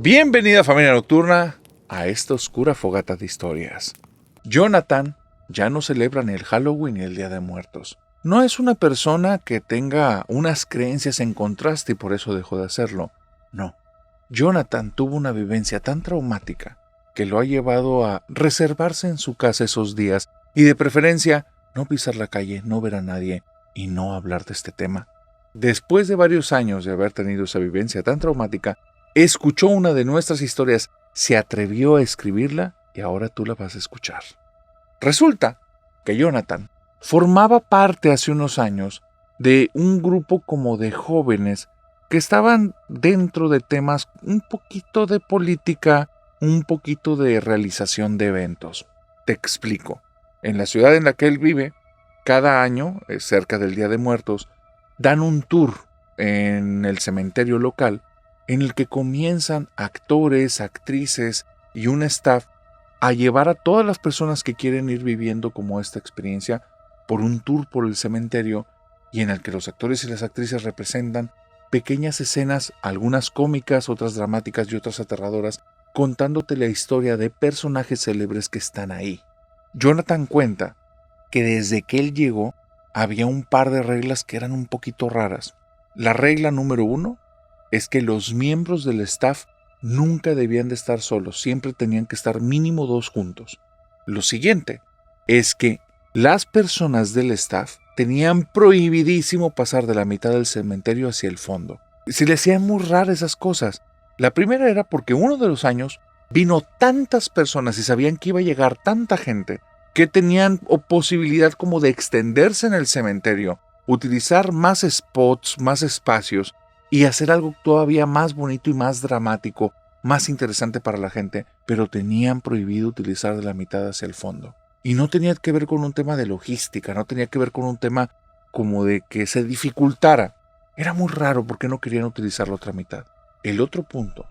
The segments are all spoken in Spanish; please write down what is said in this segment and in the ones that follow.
Bienvenida familia nocturna a esta oscura fogata de historias. Jonathan ya no celebra ni el Halloween ni el Día de Muertos. No es una persona que tenga unas creencias en contraste y por eso dejó de hacerlo. No. Jonathan tuvo una vivencia tan traumática que lo ha llevado a reservarse en su casa esos días y de preferencia no pisar la calle, no ver a nadie y no hablar de este tema. Después de varios años de haber tenido esa vivencia tan traumática, escuchó una de nuestras historias, se atrevió a escribirla y ahora tú la vas a escuchar. Resulta que Jonathan formaba parte hace unos años de un grupo como de jóvenes que estaban dentro de temas un poquito de política, un poquito de realización de eventos. Te explico. En la ciudad en la que él vive, cada año, cerca del Día de Muertos, dan un tour en el cementerio local en el que comienzan actores, actrices y un staff a llevar a todas las personas que quieren ir viviendo como esta experiencia por un tour por el cementerio y en el que los actores y las actrices representan pequeñas escenas, algunas cómicas, otras dramáticas y otras aterradoras, contándote la historia de personajes célebres que están ahí. Jonathan cuenta que desde que él llegó había un par de reglas que eran un poquito raras. La regla número 1 es que los miembros del staff nunca debían de estar solos, siempre tenían que estar mínimo 2 juntos. Lo siguiente es que las personas del staff tenían prohibidísimo pasar de la mitad del cementerio hacia el fondo. Se le hacían muy raras esas cosas. La primera era porque uno de los años vino tantas personas y sabían que iba a llegar tanta gente que tenían posibilidad como de extenderse en el cementerio, utilizar más spots, más espacios y hacer algo todavía más bonito y más dramático, más interesante para la gente, pero tenían prohibido utilizar de la mitad hacia el fondo. Y no tenía que ver con un tema de logística, no tenía que ver con un tema como de que se dificultara. Era muy raro porque no querían utilizar la otra mitad. El otro punto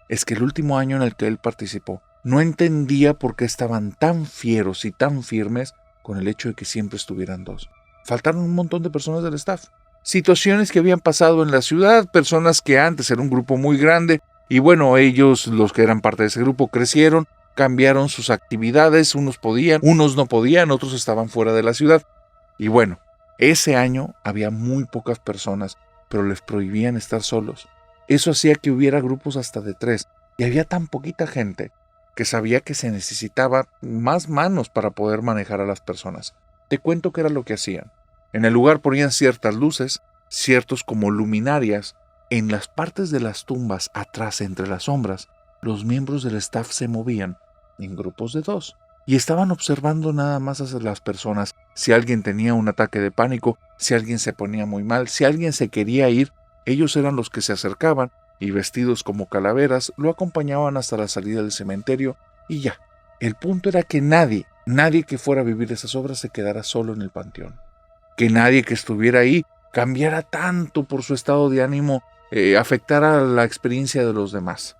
es que el último año en el que él participó, no entendía por qué estaban tan fieros y tan firmes con el hecho de que siempre estuvieran 2. Faltaron un montón de personas del staff. Situaciones que habían pasado en la ciudad, personas que antes era un grupo muy grande, y bueno, ellos, los que eran parte de ese grupo, crecieron, cambiaron sus actividades, unos podían, unos no podían, otros estaban fuera de la ciudad. Y bueno, ese año había muy pocas personas, pero les prohibían estar solos. Eso hacía que hubiera grupos hasta de 3, y había tan poquita gente que sabía que se necesitaba más manos para poder manejar a las personas. Te cuento qué era lo que hacían. En el lugar ponían ciertas luces, ciertos como luminarias. En las partes de las tumbas, atrás entre las sombras, los miembros del staff se movían en grupos de 2 y estaban observando nada más a las personas. Si alguien tenía un ataque de pánico, si alguien se ponía muy mal, si alguien se quería ir, ellos eran los que se acercaban y vestidos como calaveras lo acompañaban hasta la salida del cementerio y ya. El punto era que nadie que fuera a vivir esas obras se quedara solo en el panteón. Que nadie que estuviera ahí cambiara tanto por su estado de ánimo, afectara la experiencia de los demás.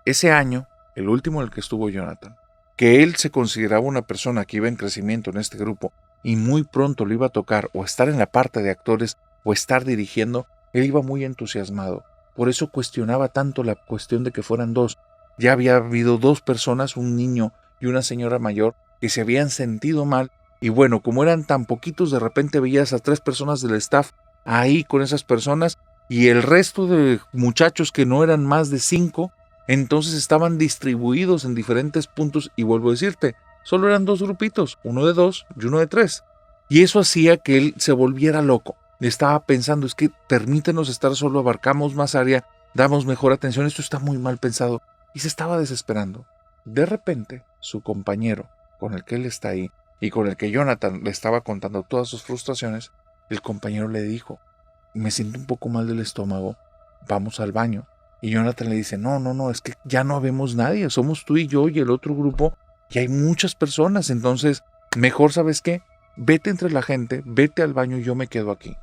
Ese año, el último en el que estuvo Jonathan, que él se consideraba una persona que iba en crecimiento en este grupo y muy pronto le iba a tocar o estar en la parte de actores o estar dirigiendo, él iba muy entusiasmado. Por eso cuestionaba tanto la cuestión de que fueran 2. Ya había habido 2 personas, un niño y una señora mayor, que se habían sentido mal. Y bueno, como eran tan poquitos, de repente veías a 3 personas del staff ahí con esas personas y el resto de muchachos que no eran más de 5, entonces estaban distribuidos en diferentes puntos y vuelvo a decirte, solo eran 2 grupitos, uno de 2 y uno de 3. Y eso hacía que él se volviera loco. Estaba pensando, es que permítenos estar solo, abarcamos más área, damos mejor atención, esto está muy mal pensado. Y se estaba desesperando. De repente, su compañero, con el que él está ahí, y con el que Jonathan le estaba contando todas sus frustraciones, el compañero le dijo, me siento un poco mal del estómago, vamos al baño. Y Jonathan le dice, no, es que ya no habemos nadie, somos tú y yo y el otro grupo, y hay muchas personas, entonces, mejor, ¿sabes qué? Vete entre la gente, vete al baño y yo me quedo aquí.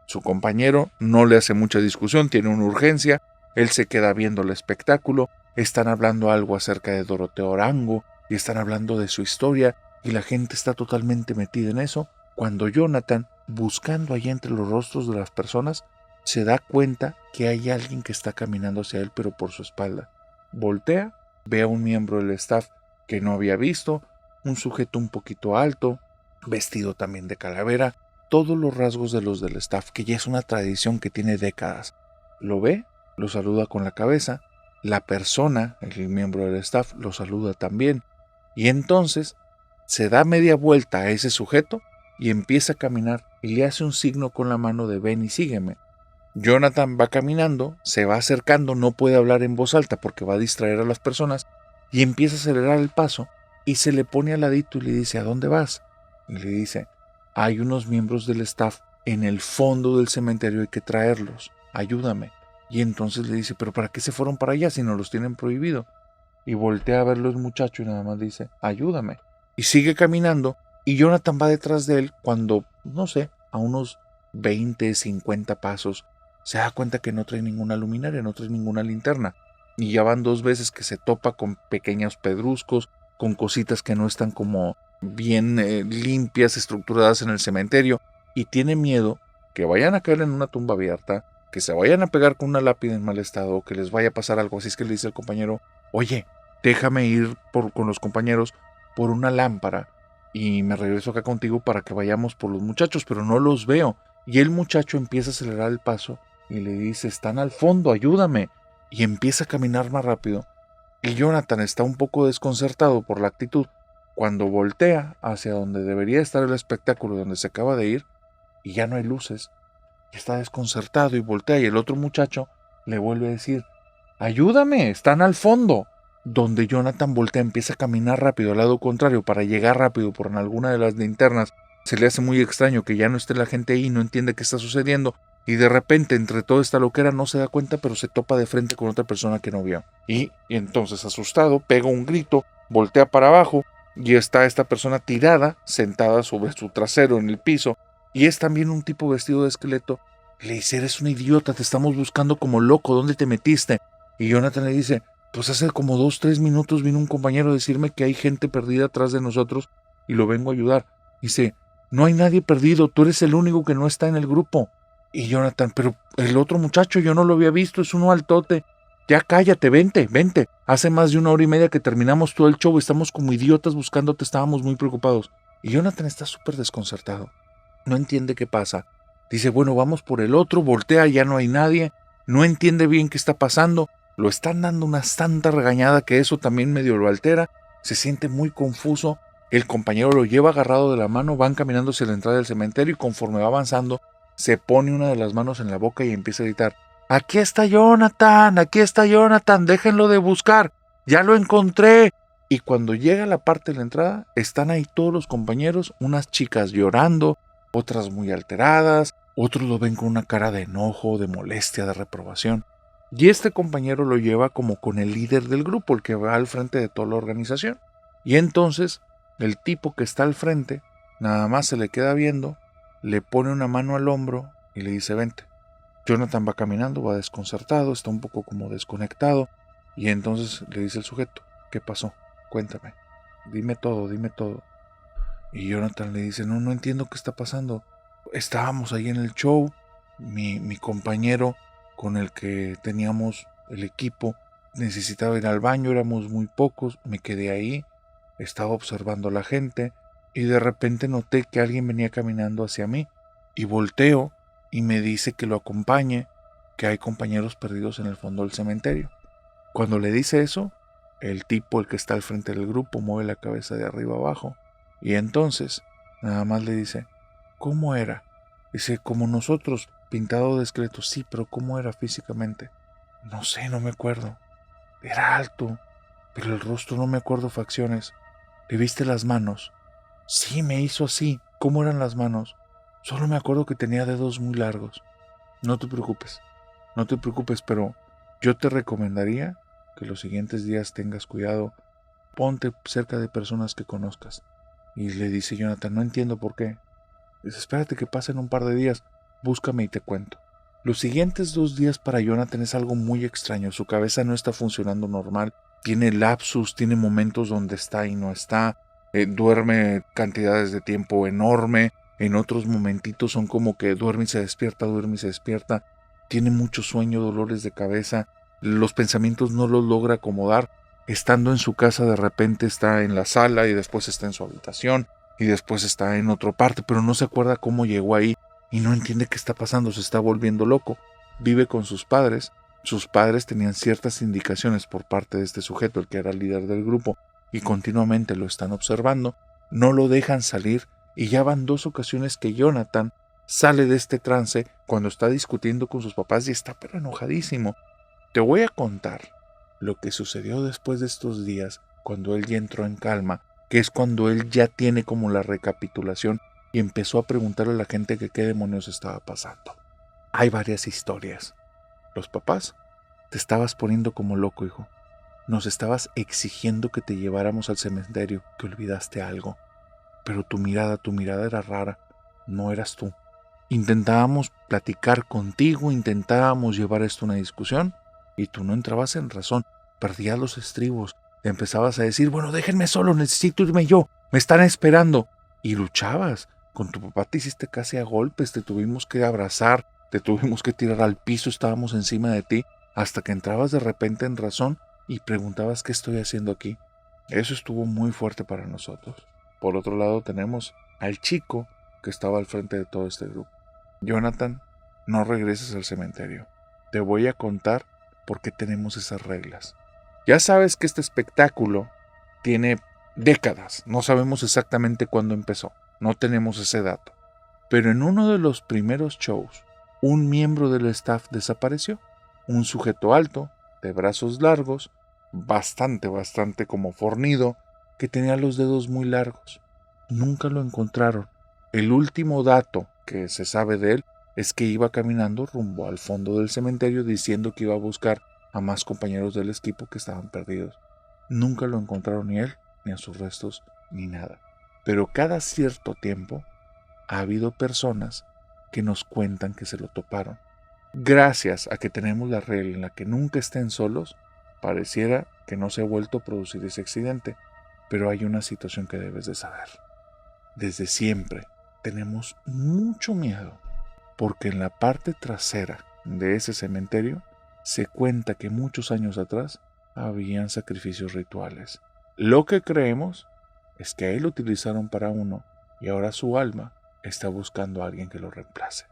Su compañero no le hace mucha discusión, tiene una urgencia, él se queda viendo el espectáculo, están hablando algo acerca de Doroteo Arango, y están hablando de su historia, y la gente está totalmente metida en eso, cuando Jonathan, buscando allá entre los rostros de las personas, se da cuenta que hay alguien que está caminando hacia él, pero por su espalda. voltea, ve a un miembro del staff que no había visto, un sujeto un poquito alto, vestido también de calavera, todos los rasgos de los del staff, que ya es una tradición que tiene décadas. Lo ve, lo saluda con la cabeza, la persona, el miembro del staff, lo saluda también, y entonces se da media vuelta a ese sujeto y empieza a caminar y le hace un signo con la mano de ven y sígueme. Jonathan va caminando, se va acercando, no puede hablar en voz alta porque va a distraer a las personas, y empieza a acelerar el paso y se le pone al ladito y le dice, ¿a dónde vas? Y le dice, hay unos miembros del staff en el fondo del cementerio, hay que traerlos, ayúdame. Y entonces le dice, ¿pero para qué se fueron para allá si no los tienen prohibido? Y voltea a verlo el muchacho y nada más dice, ayúdame. Y sigue caminando y Jonathan va detrás de él cuando, no sé, a unos 20, 50 pasos, se da cuenta que no trae ninguna luminaria, no trae ninguna linterna. Y ya van 2 veces que se topa con pequeños pedruscos, con cositas que no están como bien limpias, estructuradas en el cementerio. Y tiene miedo que vayan a caer en una tumba abierta, que se vayan a pegar con una lápida en mal estado, o que les vaya a pasar algo. Así es que le dice al compañero, oye, déjame ir con los compañeros por una lámpara y me regreso acá contigo para que vayamos por los muchachos, pero no los veo. Y el muchacho empieza a acelerar el paso y le dice, están al fondo, ayúdame. Y empieza a caminar más rápido. Y Jonathan está un poco desconcertado por la actitud cuando voltea hacia donde debería estar el espectáculo donde se acaba de ir y ya no hay luces. Y está desconcertado y voltea y el otro muchacho le vuelve a decir, ayúdame, están al fondo. Donde Jonathan voltea, empieza a caminar rápido al lado contrario para llegar rápido por alguna de las linternas. Se le hace muy extraño que ya no esté la gente ahí, no entiende qué está sucediendo y de repente entre toda esta loquera no se da cuenta, pero se topa de frente con otra persona que no vio. Y entonces asustado pega un grito, voltea para abajo y está esta persona tirada, sentada sobre su trasero en el piso, y es también un tipo vestido de esqueleto. Le dice, eres un idiota, te estamos buscando como loco, ¿dónde te metiste? Y Jonathan le dice, pues hace como 2-3 minutos vino un compañero a decirme que hay gente perdida atrás de nosotros y lo vengo a ayudar. Dice, no hay nadie perdido, tú eres el único que no está en el grupo. Y Jonathan, pero el otro muchacho yo no lo había visto, es uno altote. Ya cállate, vente. Hace más de 1 hora y media que terminamos todo el show, estamos como idiotas buscándote, estábamos muy preocupados. Y Jonathan está súper desconcertado. No entiende qué pasa. Dice, bueno, vamos por el otro, voltea, ya no hay nadie. No entiende bien qué está pasando. Lo están dando una santa regañada que eso también medio lo altera. Se siente muy confuso. El compañero lo lleva agarrado de la mano, van caminando hacia la entrada del cementerio y conforme va avanzando, se pone una de las manos en la boca y empieza a gritar, aquí está Jonathan, déjenlo de buscar, ya lo encontré. Y cuando llega a la parte de la entrada, están ahí todos los compañeros, unas chicas llorando, otras muy alteradas, otros lo ven con una cara de enojo, de molestia, de reprobación. Y este compañero lo lleva como con el líder del grupo, el que va al frente de toda la organización. Y entonces, el tipo que está al frente, nada más se le queda viendo, le pone una mano al hombro y le dice, vente. Jonathan va caminando, va desconcertado, está un poco como desconectado, y entonces le dice el sujeto, ¿qué pasó? Cuéntame, dime todo. Y Jonathan le dice, no entiendo qué está pasando. Estábamos ahí en el show, mi compañero con el que teníamos el equipo necesitaba ir al baño, éramos muy pocos, me quedé ahí, estaba observando a la gente y de repente noté que alguien venía caminando hacia mí y volteo y me dice que lo acompañe, que hay compañeros perdidos en el fondo del cementerio. Cuando le dice eso, el tipo, el que está al frente del grupo, mueve la cabeza de arriba abajo y entonces nada más le dice, ¿cómo era? Dice, como nosotros, pintado de esqueleto. Sí, pero ¿cómo era físicamente? No sé, no me acuerdo. Era alto, pero el rostro no me acuerdo facciones. ¿Le viste las manos? Sí, me hizo así. ¿Cómo eran las manos? Solo me acuerdo que tenía dedos muy largos. No te preocupes, pero yo te recomendaría que los siguientes días tengas cuidado. Ponte cerca de personas que conozcas. Y le dice Jonathan, no entiendo por qué. Dice, espérate que pasen un par de días, búscame y te cuento. Los siguientes 2 días para Jonathan es algo muy extraño, su cabeza no está funcionando normal, tiene lapsus, tiene momentos donde está y no está, duerme cantidades de tiempo enorme, en otros momentitos son como que duerme y se despierta, tiene mucho sueño, dolores de cabeza, los pensamientos no los logra acomodar. Estando en su casa, de repente está en la sala y después está en su habitación y después está en otra parte, pero no se acuerda cómo llegó ahí y no entiende qué está pasando, se está volviendo loco. Vive con sus padres. Sus padres tenían ciertas indicaciones por parte de este sujeto, el que era el líder del grupo, y continuamente lo están observando. No lo dejan salir y ya van 2 ocasiones que Jonathan sale de este trance cuando está discutiendo con sus papás y está pero enojadísimo. Te voy a contar lo que sucedió después de estos días, cuando él ya entró en calma, que es cuando él ya tiene como la recapitulación y empezó a preguntarle a la gente que qué demonios estaba pasando. Hay varias historias. Los papás, te estabas poniendo como loco, hijo. Nos estabas exigiendo que te lleváramos al cementerio, que olvidaste algo. Pero tu mirada era rara. No eras tú. Intentábamos platicar contigo, intentábamos llevar esto a una discusión, y tú no entrabas en razón. Perdías los estribos. Te empezabas a decir, bueno, déjenme solo, necesito irme yo. Me están esperando. Y luchabas. Con tu papá te hiciste casi a golpes, te tuvimos que abrazar, te tuvimos que tirar al piso, estábamos encima de ti, hasta que entrabas de repente en razón y preguntabas qué estoy haciendo aquí. Eso estuvo muy fuerte para nosotros. Por otro lado tenemos al chico que estaba al frente de todo este grupo. Jonathan, no regreses al cementerio. Te voy a contar por qué tenemos esas reglas. Ya sabes que este espectáculo tiene décadas. No sabemos exactamente cuándo empezó. No tenemos ese dato. Pero en uno de los primeros shows, un miembro del staff desapareció. Un sujeto alto, de brazos largos, bastante como fornido, que tenía los dedos muy largos. Nunca lo encontraron. El último dato que se sabe de él es que iba caminando rumbo al fondo del cementerio diciendo que iba a buscar a más compañeros del equipo que estaban perdidos. Nunca lo encontraron ni él, ni a sus restos, ni nada. Pero cada cierto tiempo ha habido personas que nos cuentan que se lo toparon. Gracias a que tenemos la regla en la que nunca estén solos, pareciera que no se ha vuelto a producir ese accidente, pero hay una situación que debes de saber. Desde siempre tenemos mucho miedo, porque en la parte trasera de ese cementerio se cuenta que muchos años atrás habían sacrificios rituales. Lo que creemos es que ahí lo utilizaron para uno y ahora su alma está buscando a alguien que lo reemplace.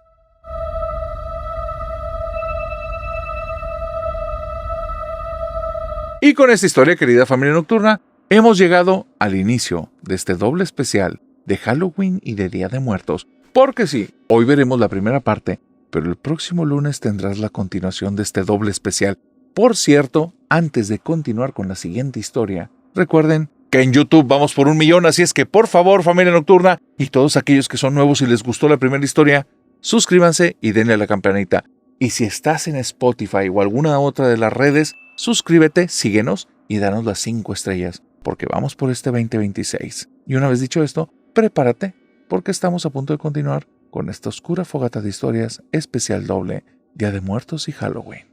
Y con esta historia, querida familia nocturna, hemos llegado al inicio de este doble especial de Halloween y de Día de Muertos. Porque sí, hoy veremos la primera parte, pero el próximo lunes tendrás la continuación de este doble especial. Por cierto, antes de continuar con la siguiente historia, recuerden que en YouTube vamos por 1 millón, así es que por favor, familia nocturna, y todos aquellos que son nuevos y les gustó la primera historia, suscríbanse y denle a la campanita. Y si estás en Spotify o alguna otra de las redes, suscríbete, síguenos y danos las 5 estrellas, porque vamos por este 2026. Y una vez dicho esto, prepárate, porque estamos a punto de continuar con esta oscura fogata de historias especial doble, Día de Muertos y Halloween.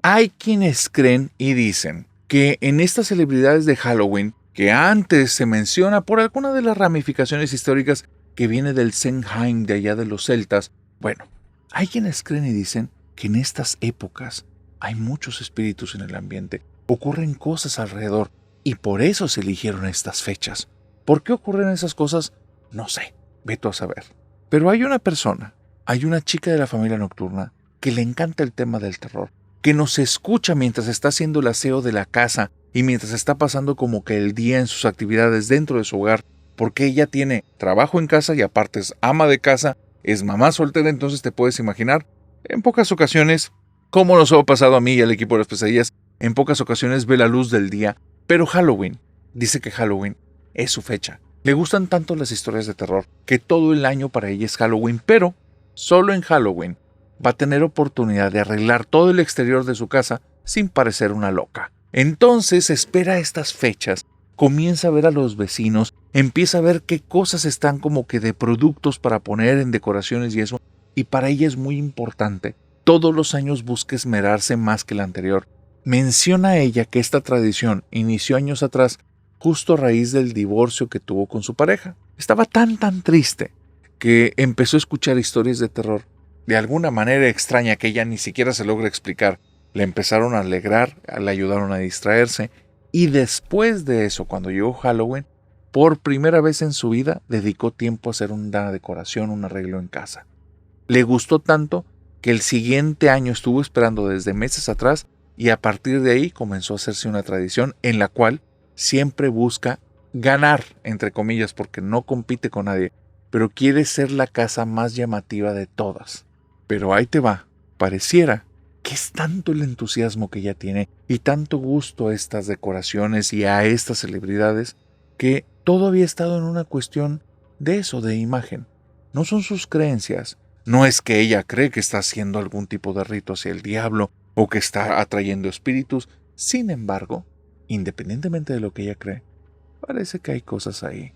Hay quienes creen y dicen que en estas celebridades de Halloween, que antes se menciona por alguna de las ramificaciones históricas que viene del Samhain de allá de los celtas, bueno, hay quienes creen y dicen que en estas épocas hay muchos espíritus en el ambiente, ocurren cosas alrededor y por eso se eligieron estas fechas. ¿Por qué ocurren esas cosas? No sé, vete a saber. Pero hay una persona, hay una chica de la familia nocturna que le encanta el tema del terror, que nos escucha mientras está haciendo el aseo de la casa y mientras está pasando como que el día en sus actividades dentro de su hogar, porque ella tiene trabajo en casa y aparte es ama de casa, es mamá soltera, entonces te puedes imaginar, en pocas ocasiones, como nos ha pasado a mí y al equipo de las pesadillas, en pocas ocasiones ve la luz del día, pero Halloween, dice que Halloween es su fecha. Le gustan tanto las historias de terror que todo el año para ella es Halloween, pero solo en Halloween va a tener oportunidad de arreglar todo el exterior de su casa sin parecer una loca. Entonces espera estas fechas, comienza a ver a los vecinos, empieza a ver qué cosas están como que de productos para poner en decoraciones y eso, y para ella es muy importante. Todos los años busca esmerarse más que el anterior. Menciona ella que esta tradición inició años atrás, justo a raíz del divorcio que tuvo con su pareja. Estaba tan triste que empezó a escuchar historias de terror. De alguna manera extraña que ella ni siquiera se logra explicar, le empezaron a alegrar, le ayudaron a distraerse. Y después de eso, cuando llegó Halloween, por primera vez en su vida dedicó tiempo a hacer una decoración, un arreglo en casa. Le gustó tanto que el siguiente año estuvo esperando desde meses atrás y a partir de ahí comenzó a hacerse una tradición en la cual siempre busca ganar, entre comillas, porque no compite con nadie, pero quiere ser la casa más llamativa de todas. Pero ahí te va, pareciera que es tanto el entusiasmo que ella tiene y tanto gusto a estas decoraciones y a estas celebridades que todo había estado en una cuestión de eso, de imagen. No son sus creencias. No es que ella cree que está haciendo algún tipo de rito hacia el diablo o que está atrayendo espíritus. Sin embargo, independientemente de lo que ella cree, parece que hay cosas ahí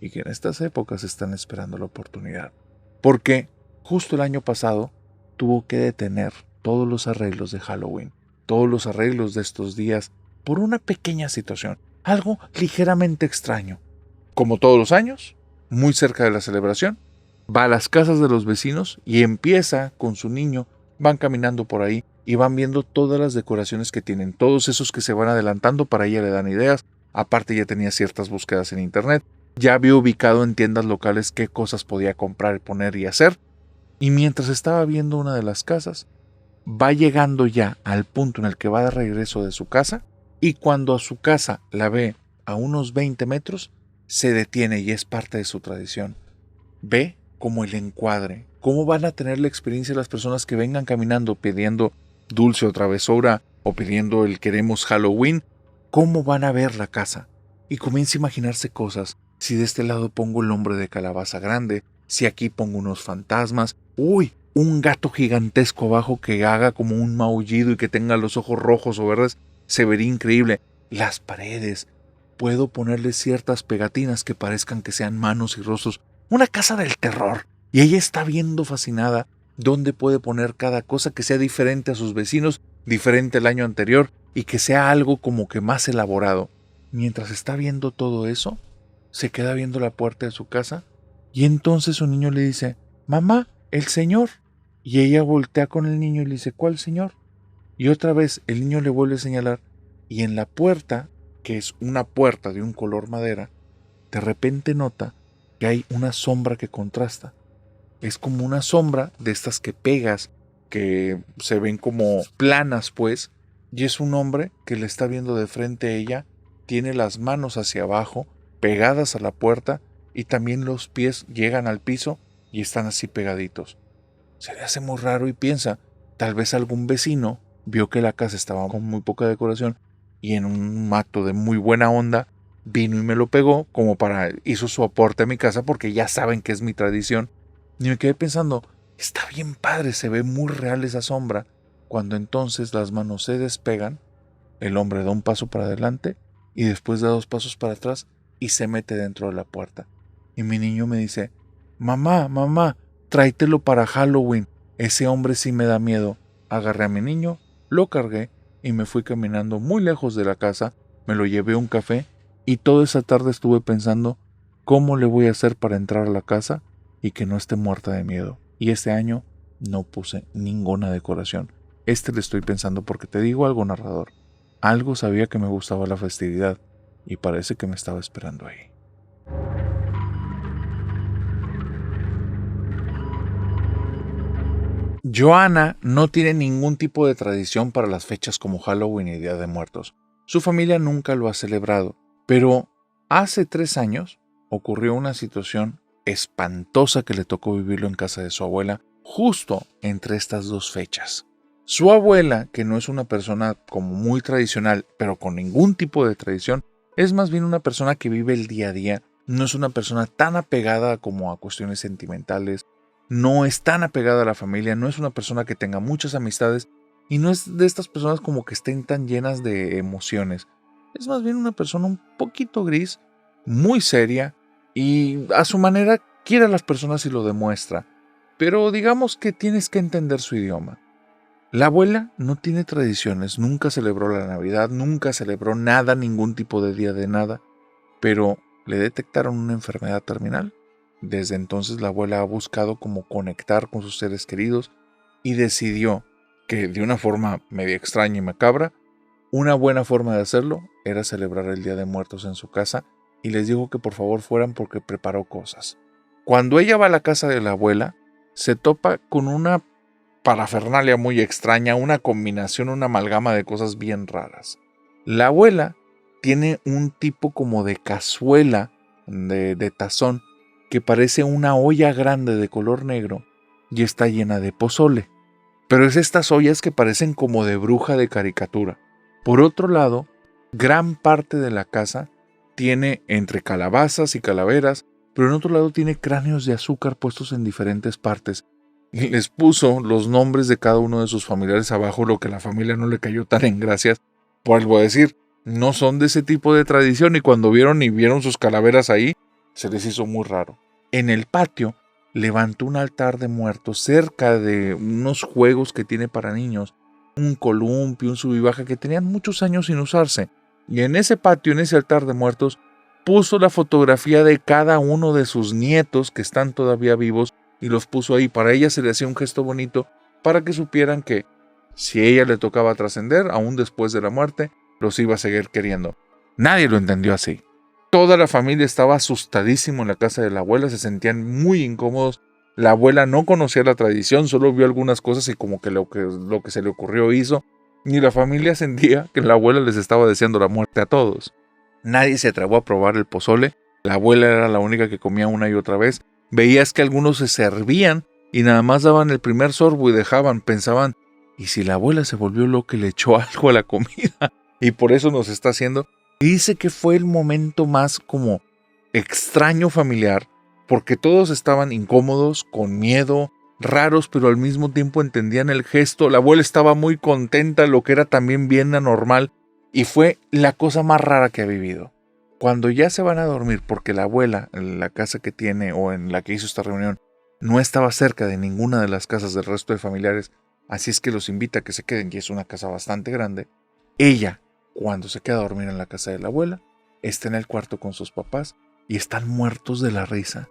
y que en estas épocas están esperando la oportunidad. Porque justo el año pasado tuvo que detener todos los arreglos de Halloween, todos los arreglos de estos días, por una pequeña situación, algo ligeramente extraño. Como todos los años, muy cerca de la celebración, va a las casas de los vecinos y empieza con su niño, van caminando por ahí y van viendo todas las decoraciones que tienen, todos esos que se van adelantando, para ella le dan ideas. Aparte ya tenía ciertas búsquedas en internet, ya había ubicado en tiendas locales qué cosas podía comprar, poner y hacer. Y mientras estaba viendo una de las casas, va llegando ya al punto en el que va de regreso de su casa, y cuando a su casa la ve a unos 20 metros, se detiene y es parte de su tradición. Ve como el encuadre, cómo van a tener la experiencia las personas que vengan caminando pidiendo dulce o travesura o pidiendo el queremos Halloween, cómo van a ver la casa. Y comienza a imaginarse cosas. Si de este lado pongo el hombre de calabaza grande, si aquí pongo unos fantasmas, ¡uy! Un gato gigantesco abajo que haga como un maullido y que tenga los ojos rojos o verdes, se vería increíble. Las paredes, puedo ponerle ciertas pegatinas que parezcan que sean manos y rostros. Una casa del terror. Y ella está viendo fascinada dónde puede poner cada cosa que sea diferente a sus vecinos, diferente al año anterior y que sea algo como que más elaborado. Mientras está viendo todo eso, se queda viendo la puerta de su casa y entonces su niño le dice: «Mamá, el señor». Y ella voltea con el niño y le dice: «¿Cuál señor?». Y otra vez el niño le vuelve a señalar y en la puerta, que es una puerta de un color madera, de repente nota que hay una sombra que contrasta. Es como una sombra de estas que pegas, que se ven como planas pues, y es un hombre que le está viendo de frente a ella, tiene las manos hacia abajo, pegadas a la puerta, y también los pies llegan al piso y están así pegaditos. Se le hace muy raro y piensa, tal vez algún vecino vio que la casa estaba con muy poca decoración y en un acto de muy buena onda vino y me lo pegó hizo su aporte a mi casa porque ya saben que es mi tradición. Y me quedé pensando, está bien padre, se ve muy real esa sombra. Cuando entonces las manos se despegan, el hombre da un paso para adelante y después da 2 pasos para atrás y se mete dentro de la puerta. Y mi niño me dice: «Mamá, mamá, tráetelo para Halloween, ese hombre sí me da miedo». Agarré a mi niño, lo cargué y me fui caminando muy lejos de la casa, me lo llevé a un café y toda esa tarde estuve pensando cómo le voy a hacer para entrar a la casa y que no esté muerta de miedo. Y este año no puse ninguna decoración. Le estoy pensando porque te digo algo, narrador. Algo sabía que me gustaba la festividad y parece que me estaba esperando ahí. Joanna no tiene ningún tipo de tradición para las fechas como Halloween y Día de Muertos. Su familia nunca lo ha celebrado, pero hace 3 años ocurrió una situación espantosa que le tocó vivirlo en casa de su abuela, justo entre estas 2 fechas. Su abuela, que no es una persona como muy tradicional, pero con ningún tipo de tradición, es más bien una persona que vive el día a día, no es una persona tan apegada como a cuestiones sentimentales, no es tan apegada a la familia, no es una persona que tenga muchas amistades y no es de estas personas como que estén tan llenas de emociones. Es más bien una persona un poquito gris, muy seria y a su manera quiere a las personas y lo demuestra. Pero digamos que tienes que entender su idioma. La abuela no tiene tradiciones, nunca celebró la Navidad, nunca celebró nada, ningún tipo de día de nada, pero le detectaron una enfermedad terminal Desde entonces la abuela ha buscado como conectar con sus seres queridos y decidió que de una forma media extraña y macabra, una buena forma de hacerlo era celebrar el Día de Muertos en su casa y les dijo que por favor fueran porque preparó cosas. Cuando ella va a la casa de la abuela, se topa con una parafernalia muy extraña, una combinación, una amalgama de cosas bien raras. La abuela tiene un tipo como de cazuela, de tazón, que parece una olla grande de color negro y está llena de pozole. Pero es estas ollas que parecen como de bruja de caricatura. Por otro lado, gran parte de la casa tiene entre calabazas y calaveras, pero en otro lado tiene cráneos de azúcar puestos en diferentes partes. Y les puso los nombres de cada uno de sus familiares abajo, lo que a la familia no le cayó tan en gracias. Vuelvo a decir, no son de ese tipo de tradición y cuando vieron sus calaveras ahí, se les hizo muy raro. En el patio levantó un altar de muertos cerca de unos juegos que tiene para niños, un columpio, un sub y baja que tenían muchos años sin usarse. Y en ese patio, en ese altar de muertos, puso la fotografía de cada uno de sus nietos que están todavía vivos y los puso ahí. Para ella se le hacía un gesto bonito para que supieran que si a ella le tocaba trascender, aún después de la muerte, los iba a seguir queriendo. Nadie lo entendió así. Toda la familia estaba asustadísimo en la casa de la abuela, se sentían muy incómodos. La abuela no conocía la tradición, solo vio algunas cosas y como que lo que se le ocurrió hizo. Y la familia sentía que la abuela les estaba deseando la muerte a todos. Nadie se atrevió a probar el pozole. La abuela era la única que comía una y otra vez. Veías que algunos se servían y nada más daban el primer sorbo y dejaban. Pensaban, ¿y si la abuela se volvió loca y le echó algo a la comida? Y por eso nos está haciendo. Y dice que fue el momento más como extraño familiar, porque todos estaban incómodos, con miedo, raros, pero al mismo tiempo entendían el gesto. La abuela estaba muy contenta, lo que era también bien anormal, y fue la cosa más rara que ha vivido. Cuando ya se van a dormir, porque la abuela, en la casa que tiene o en la que hizo esta reunión, no estaba cerca de ninguna de las casas del resto de familiares, así es que los invita a que se queden, y es una casa bastante grande. Ella, cuando se queda a dormir en la casa de la abuela, está en el cuarto con sus papás y están muertos de la risa.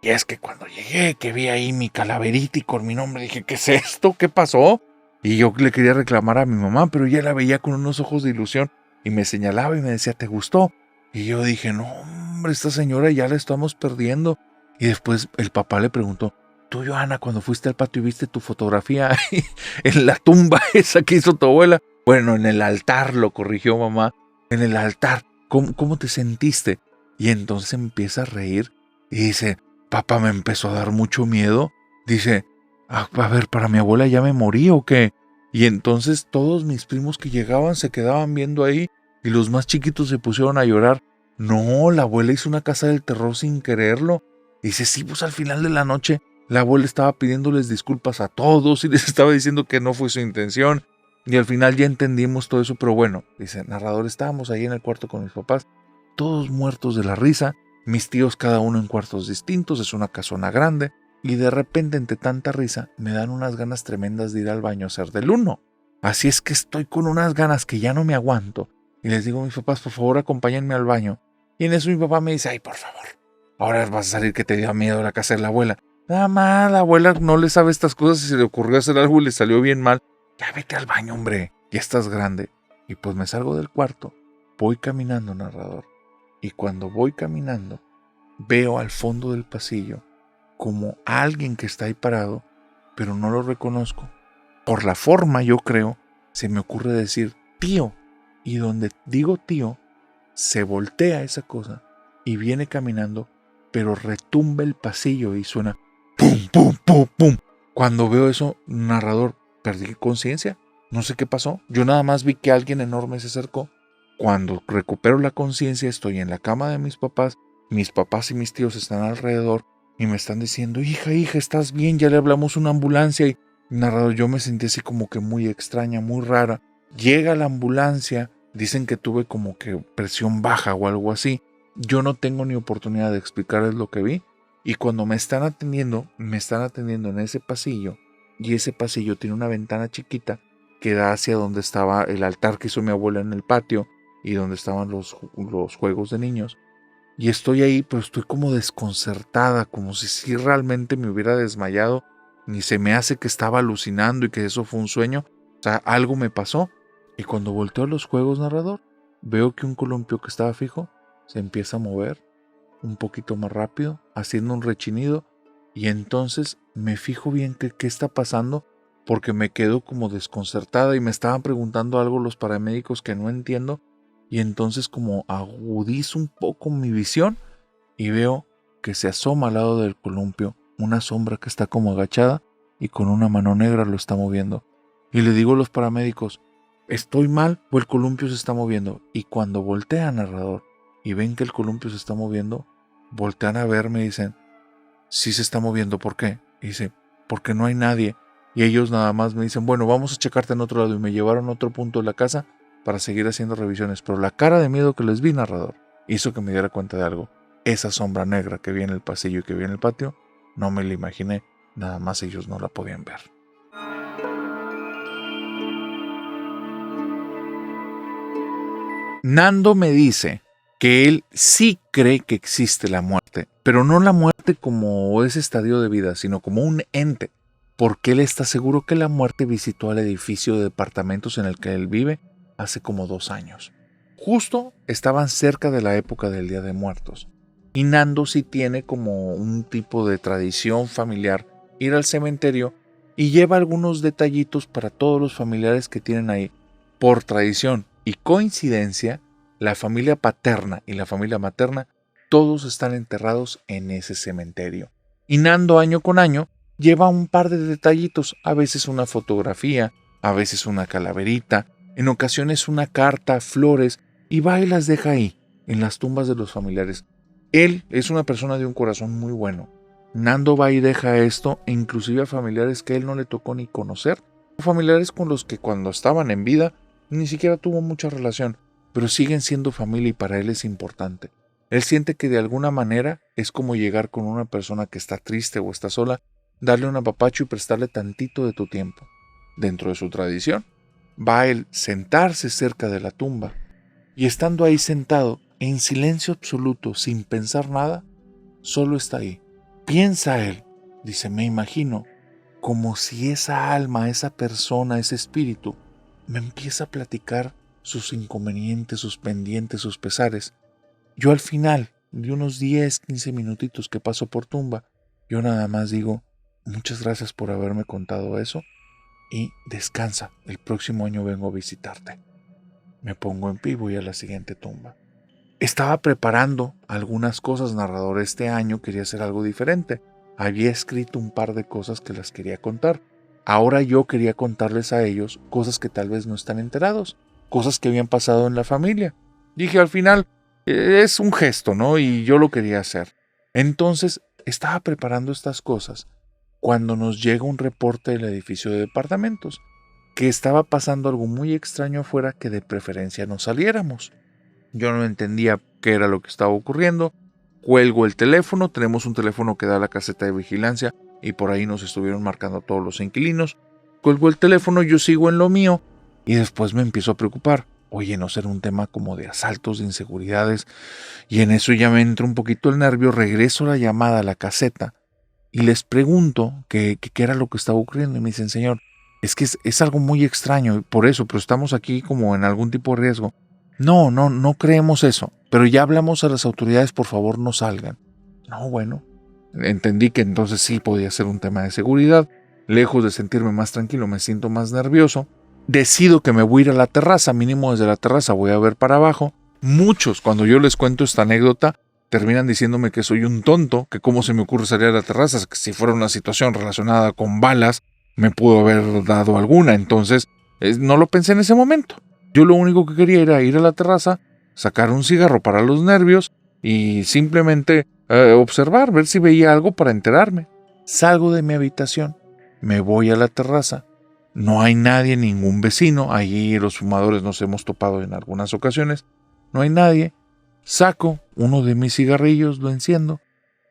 Y es que cuando llegué, que vi ahí mi calaverita y con mi nombre, dije, ¿qué es esto? ¿Qué pasó? Y yo le quería reclamar a mi mamá, pero ella la veía con unos ojos de ilusión y me señalaba y me decía, ¿te gustó? Y yo dije, no, hombre, esta señora ya la estamos perdiendo. Y después el papá le preguntó, tú, Johanna, cuando fuiste al patio y viste tu fotografía ahí en la tumba esa que hizo tu abuela. Bueno, en el altar, lo corrigió mamá, en el altar, ¿cómo te sentiste? Y entonces empieza a reír y dice, papá, me empezó a dar mucho miedo. Dice, a ver, ¿para mi abuela ya me morí o qué? Y entonces todos mis primos que llegaban se quedaban viendo ahí y los más chiquitos se pusieron a llorar. No, la abuela hizo una casa del terror sin quererlo. Dice, sí, pues al final de la noche la abuela estaba pidiéndoles disculpas a todos y les estaba diciendo que no fue su intención. Y al final ya entendimos todo eso, pero bueno, dice, narrador, estábamos ahí en el cuarto con mis papás, todos muertos de la risa, mis tíos cada uno en cuartos distintos, es una casona grande, y de repente entre tanta risa me dan unas ganas tremendas de ir al baño a hacer del uno. Así es que estoy con unas ganas que ya no me aguanto, y les digo a mis papás, por favor acompáñenme al baño. Y en eso mi papá me dice, ay, por favor, ahora vas a salir que te dio miedo la casa de la abuela. Nada más, la abuela no le sabe estas cosas y se le ocurrió hacer algo y le salió bien mal. Ya vete al baño, hombre, ya estás grande. Y pues me salgo del cuarto, voy caminando, narrador. Y cuando voy caminando, veo al fondo del pasillo como alguien que está ahí parado, pero no lo reconozco. Por la forma, yo creo, se me ocurre decir, tío. Y donde digo tío, se voltea esa cosa y viene caminando, pero retumba el pasillo y suena pum, pum, pum, pum. Cuando veo eso, narrador, perdí conciencia, no sé qué pasó, yo nada más vi que alguien enorme se acercó. Cuando recupero la conciencia estoy en la cama de mis papás y mis tíos están alrededor y me están diciendo, hija, ¿estás bien? Ya le hablamos a una ambulancia. Y narrador, yo me sentí así como que muy extraña, muy rara. Llega la ambulancia, dicen que tuve como que presión baja o algo así. Yo no tengo ni oportunidad de explicarles lo que vi. Y cuando me están atendiendo en ese pasillo. Y ese pasillo tiene una ventana chiquita que da hacia donde estaba el altar que hizo mi abuela en el patio y donde estaban los juegos de niños. y estoy ahí, pero estoy como desconcertada, como si realmente me hubiera desmayado, ni se me hace que estaba alucinando y que eso fue un sueño. O sea, algo me pasó. Y cuando volteo a los juegos, narrador, veo que un columpio que estaba fijo se empieza a mover un poquito más rápido, haciendo un rechinido, y entonces me fijo bien qué está pasando, porque me quedo como desconcertada y me estaban preguntando algo los paramédicos que no entiendo, y entonces como agudizo un poco mi visión y veo que se asoma al lado del columpio una sombra que está como agachada y con una mano negra lo está moviendo. Y le digo a los paramédicos, ¿estoy mal o el columpio se está moviendo? Y cuando voltean, narrador, y ven que el columpio se está moviendo, voltean a verme y dicen, sí se está moviendo, ¿por qué? Y dice, porque no hay nadie. Y ellos nada más me dicen, bueno, vamos a checarte en otro lado. Y me llevaron a otro punto de la casa para seguir haciendo revisiones. Pero la cara de miedo que les vi, narrador, hizo que me diera cuenta de algo. Esa sombra negra que vi en el pasillo y que vi en el patio, no me la imaginé, nada más ellos no la podían ver. Nando me dice que él sí cree que existe la muerte, pero no la muerte como ese estadio de vida, sino como un ente, porque él está seguro que la muerte visitó al edificio de departamentos en el que él vive hace como 2 años. Justo estaban cerca de la época del Día de Muertos, y Nando sí tiene como un tipo de tradición familiar ir al cementerio y lleva algunos detallitos para todos los familiares que tienen ahí, por tradición y coincidencia. La familia paterna y la familia materna, todos están enterrados en ese cementerio. Y Nando año con año lleva un par de detallitos, a veces una fotografía, a veces una calaverita, en ocasiones una carta, flores, y va y las deja ahí, en las tumbas de los familiares. Él es una persona de un corazón muy bueno. Nando va y deja esto, e inclusive a familiares que él no le tocó ni conocer, familiares con los que cuando estaban en vida ni siquiera tuvo mucha relación, pero siguen siendo familia y para él es importante. Él siente que de alguna manera es como llegar con una persona que está triste o está sola, darle un apapacho y prestarle tantito de tu tiempo. Dentro de su tradición, va a él sentarse cerca de la tumba y estando ahí sentado, en silencio absoluto, sin pensar nada, solo está ahí. Piensa él, dice, me imagino, como si esa alma, esa persona, ese espíritu, me empieza a platicar sus inconvenientes, sus pendientes, sus pesares. Yo al final de unos 10, 15 minutitos que paso por tumba, yo nada más digo, muchas gracias por haberme contado eso y descansa, el próximo año vengo a visitarte. Me pongo en pie y voy a la siguiente tumba. Estaba preparando algunas cosas, narrador, este año quería hacer algo diferente. Había escrito un par de cosas que las quería contar. Ahora yo quería contarles a ellos cosas que tal vez no están enterados, cosas que habían pasado en la familia. Dije al final, es un gesto, ¿no? Y yo lo quería hacer. Entonces, estaba preparando estas cosas cuando nos llega un reporte del edificio de departamentos, que estaba pasando algo muy extraño afuera que de preferencia no saliéramos. Yo no entendía qué era lo que estaba ocurriendo. Cuelgo el teléfono, tenemos un teléfono que da a la caseta de vigilancia y por ahí nos estuvieron marcando a todos los inquilinos. Cuelgo el teléfono, yo sigo en lo mío y después me empiezo a preocupar. Oye, no será un tema como de asaltos, de inseguridades. Y en eso ya me entra un poquito el nervio, regreso la llamada a la caseta y les pregunto qué era lo que estaba ocurriendo. Y me dicen, señor, es que es algo muy extraño, por eso, pero estamos aquí como en algún tipo de riesgo. No creemos eso, pero ya hablamos a las autoridades, por favor no salgan. No, bueno, entendí que entonces sí podía ser un tema de seguridad. Lejos de sentirme más tranquilo, me siento más nervioso. Decido que me voy a ir a la terraza, mínimo desde la terraza voy a ver para abajo. Muchos, cuando yo les cuento esta anécdota, terminan diciéndome que soy un tonto, que cómo se me ocurre salir a la terraza, que si fuera una situación relacionada con balas, me pudo haber dado alguna. Entonces, no lo pensé en ese momento. Yo lo único que quería era ir a la terraza, sacar un cigarro para los nervios y simplemente observar, ver si veía algo para enterarme. Salgo de mi habitación, me voy a la terraza. No hay nadie, ningún vecino. Allí los fumadores nos hemos topado en algunas ocasiones. No hay nadie. Saco uno de mis cigarrillos, lo enciendo.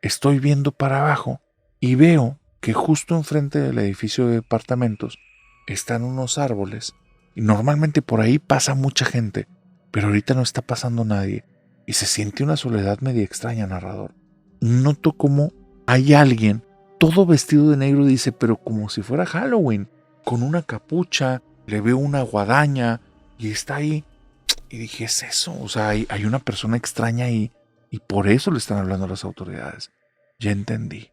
Estoy viendo para abajo y veo que justo enfrente del edificio de departamentos están unos árboles. Y normalmente por ahí pasa mucha gente, pero ahorita no está pasando nadie. y se siente una soledad media extraña, narrador. Noto como hay alguien todo vestido de negro, dice, pero como si fuera Halloween, con una capucha, le veo una guadaña y está ahí. Y dije, es eso, o sea, hay una persona extraña ahí y por eso le están hablando a las autoridades. Ya entendí.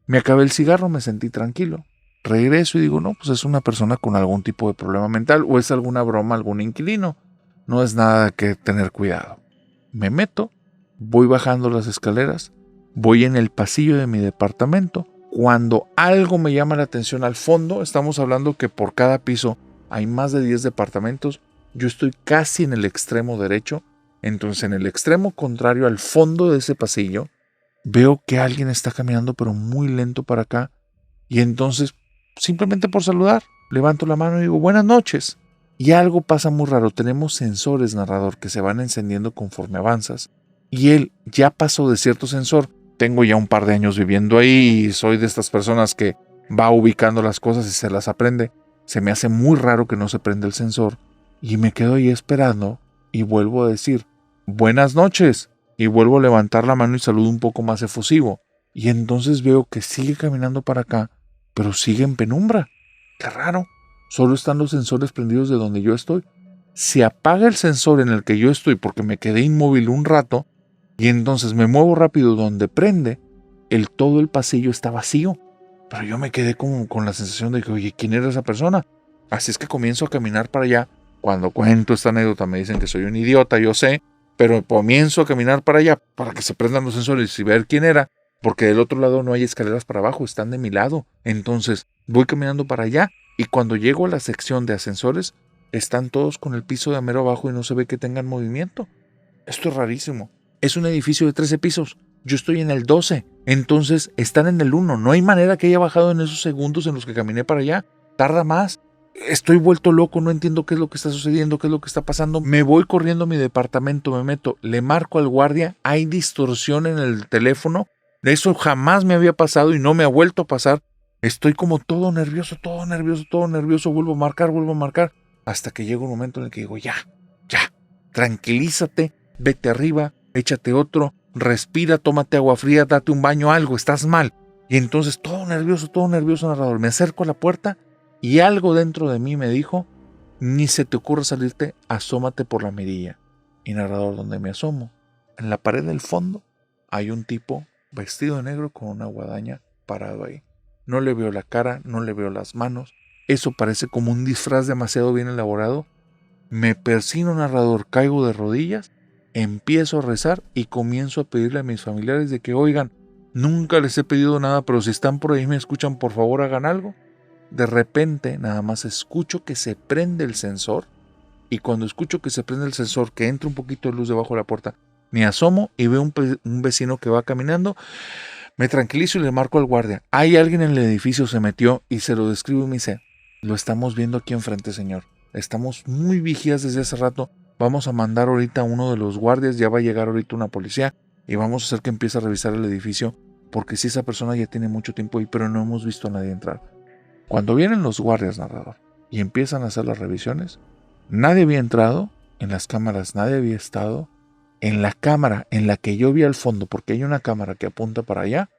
Me acabé el cigarro, me sentí tranquilo. Regreso y digo, no, pues es una persona con algún tipo de problema mental o es alguna broma, algún inquilino. No es nada que tener cuidado. Me meto, voy bajando las escaleras, voy en el pasillo de mi departamento. Cuando algo me llama la atención al fondo, estamos hablando que por cada piso hay más de 10 departamentos. Yo estoy casi en el extremo derecho. Entonces, en el extremo contrario al fondo de ese pasillo, veo que alguien está caminando pero muy lento para acá. Y entonces, simplemente por saludar, levanto la mano y digo, buenas noches. Y algo pasa muy raro. Tenemos sensores, narrador, que se van encendiendo conforme avanzas. Y él ya pasó de cierto sensor. Tengo ya un par de años viviendo ahí y soy de estas personas que va ubicando las cosas y se las aprende. Se me hace muy raro que no se prenda el sensor. Y me quedo ahí esperando y vuelvo a decir, buenas noches. Y vuelvo a levantar la mano y saludo un poco más efusivo. Y entonces veo que sigue caminando para acá, pero sigue en penumbra. Qué raro. Solo están los sensores prendidos de donde yo estoy. Se apaga el sensor en el que yo estoy porque me quedé inmóvil un rato y entonces me muevo rápido donde prende. Todo el pasillo está vacío. Pero yo me quedé con la sensación de que, oye, ¿quién era esa persona? Así es que comienzo a caminar para allá. Cuando cuento esta anécdota me dicen que soy un idiota, yo sé, pero comienzo a caminar para allá para que se prendan los sensores y ver quién era, porque del otro lado no hay escaleras para abajo, están de mi lado. Entonces voy caminando para allá y cuando llego a la sección de ascensores, están todos con el piso de mero abajo y no se ve que tengan movimiento. Esto es rarísimo. Es un edificio de 13 pisos. Yo estoy en el 12. Entonces están en el 1. No hay manera que haya bajado en esos segundos en los que caminé para allá. Tarda más. Estoy vuelto loco, no entiendo qué es lo que está sucediendo, qué es lo que está pasando. Me voy corriendo a mi departamento, me meto, le marco al guardia. Hay distorsión en el teléfono. Eso jamás me había pasado y no me ha vuelto a pasar. Estoy como todo nervioso. Vuelvo a marcar. Hasta que llega un momento en el que digo, ya, tranquilízate, vete arriba, échate otro, respira, tómate agua fría, date un baño, algo, estás mal. Y entonces todo nervioso, narrador. Me acerco a la puerta y algo dentro de mí me dijo, ni se te ocurra salirte, asómate por la mirilla. Y narrador, donde me asomo, en la pared del fondo, hay un tipo vestido de negro con una guadaña parado ahí. No le veo la cara, no le veo las manos. Eso parece como un disfraz demasiado bien elaborado. Me persino, narrador, caigo de rodillas, empiezo a rezar y comienzo a pedirle a mis familiares de que, oigan, nunca les he pedido nada, pero si están por ahí y me escuchan, por favor hagan algo. De repente nada más escucho que se prende el sensor y cuando escucho que se prende el sensor, que entra un poquito de luz debajo de la puerta, me asomo y veo un vecino que va caminando. Me tranquilizo y le marco al guardia. Hay alguien en el edificio, se metió y se lo describo y me dice, lo estamos viendo aquí enfrente, señor. Estamos muy vigías desde hace rato. Vamos a mandar ahorita a uno de los guardias, ya va a llegar ahorita una policía y vamos a hacer que empiece a revisar el edificio porque si esa persona ya tiene mucho tiempo ahí, pero no hemos visto a nadie entrar. Cuando vienen los guardias, narrador, y empiezan a hacer las revisiones, nadie había entrado, en las cámaras nadie había estado, en la cámara en la que yo vi al fondo, porque hay una cámara que apunta para allá,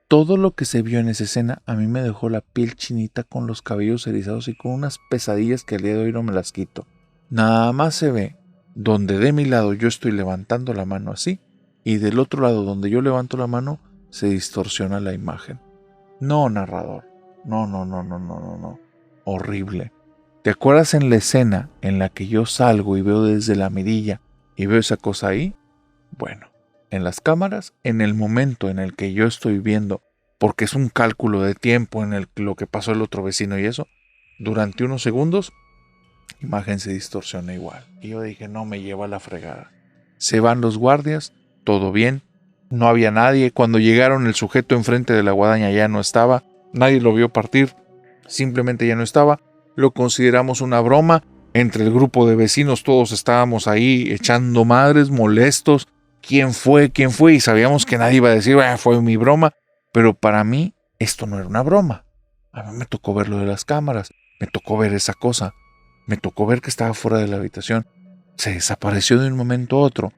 todo lo que se vio en esa escena a mí me dejó la piel chinita con los cabellos erizados y con unas pesadillas que al día de hoy no me las quito. Nada más se ve donde de mi lado yo estoy levantando la mano así y del otro lado donde yo levanto la mano se distorsiona la imagen. No, narrador. No. Horrible. ¿Te acuerdas en la escena en la que yo salgo y veo desde la mirilla y veo esa cosa ahí? Bueno, en las cámaras, en el momento en el que yo estoy viendo, porque es un cálculo de tiempo en lo que pasó el otro vecino y eso, durante unos segundos, la imagen se distorsiona igual. Y yo dije, no, me lleva la fregada. Se van los guardias, todo bien, no había nadie. Cuando llegaron, el sujeto enfrente de la guadaña ya no estaba. Nadie lo vio partir, simplemente ya no estaba. Lo consideramos una broma. Entre el grupo de vecinos todos estábamos ahí echando madres, molestos. ¿Quién fue? Y sabíamos que nadie iba a decir, fue mi broma. Pero para mí esto no era una broma. A mí me tocó ver lo de las cámaras. Me tocó ver esa cosa. Me tocó ver que estaba fuera de la habitación. Se desapareció de un momento a otro.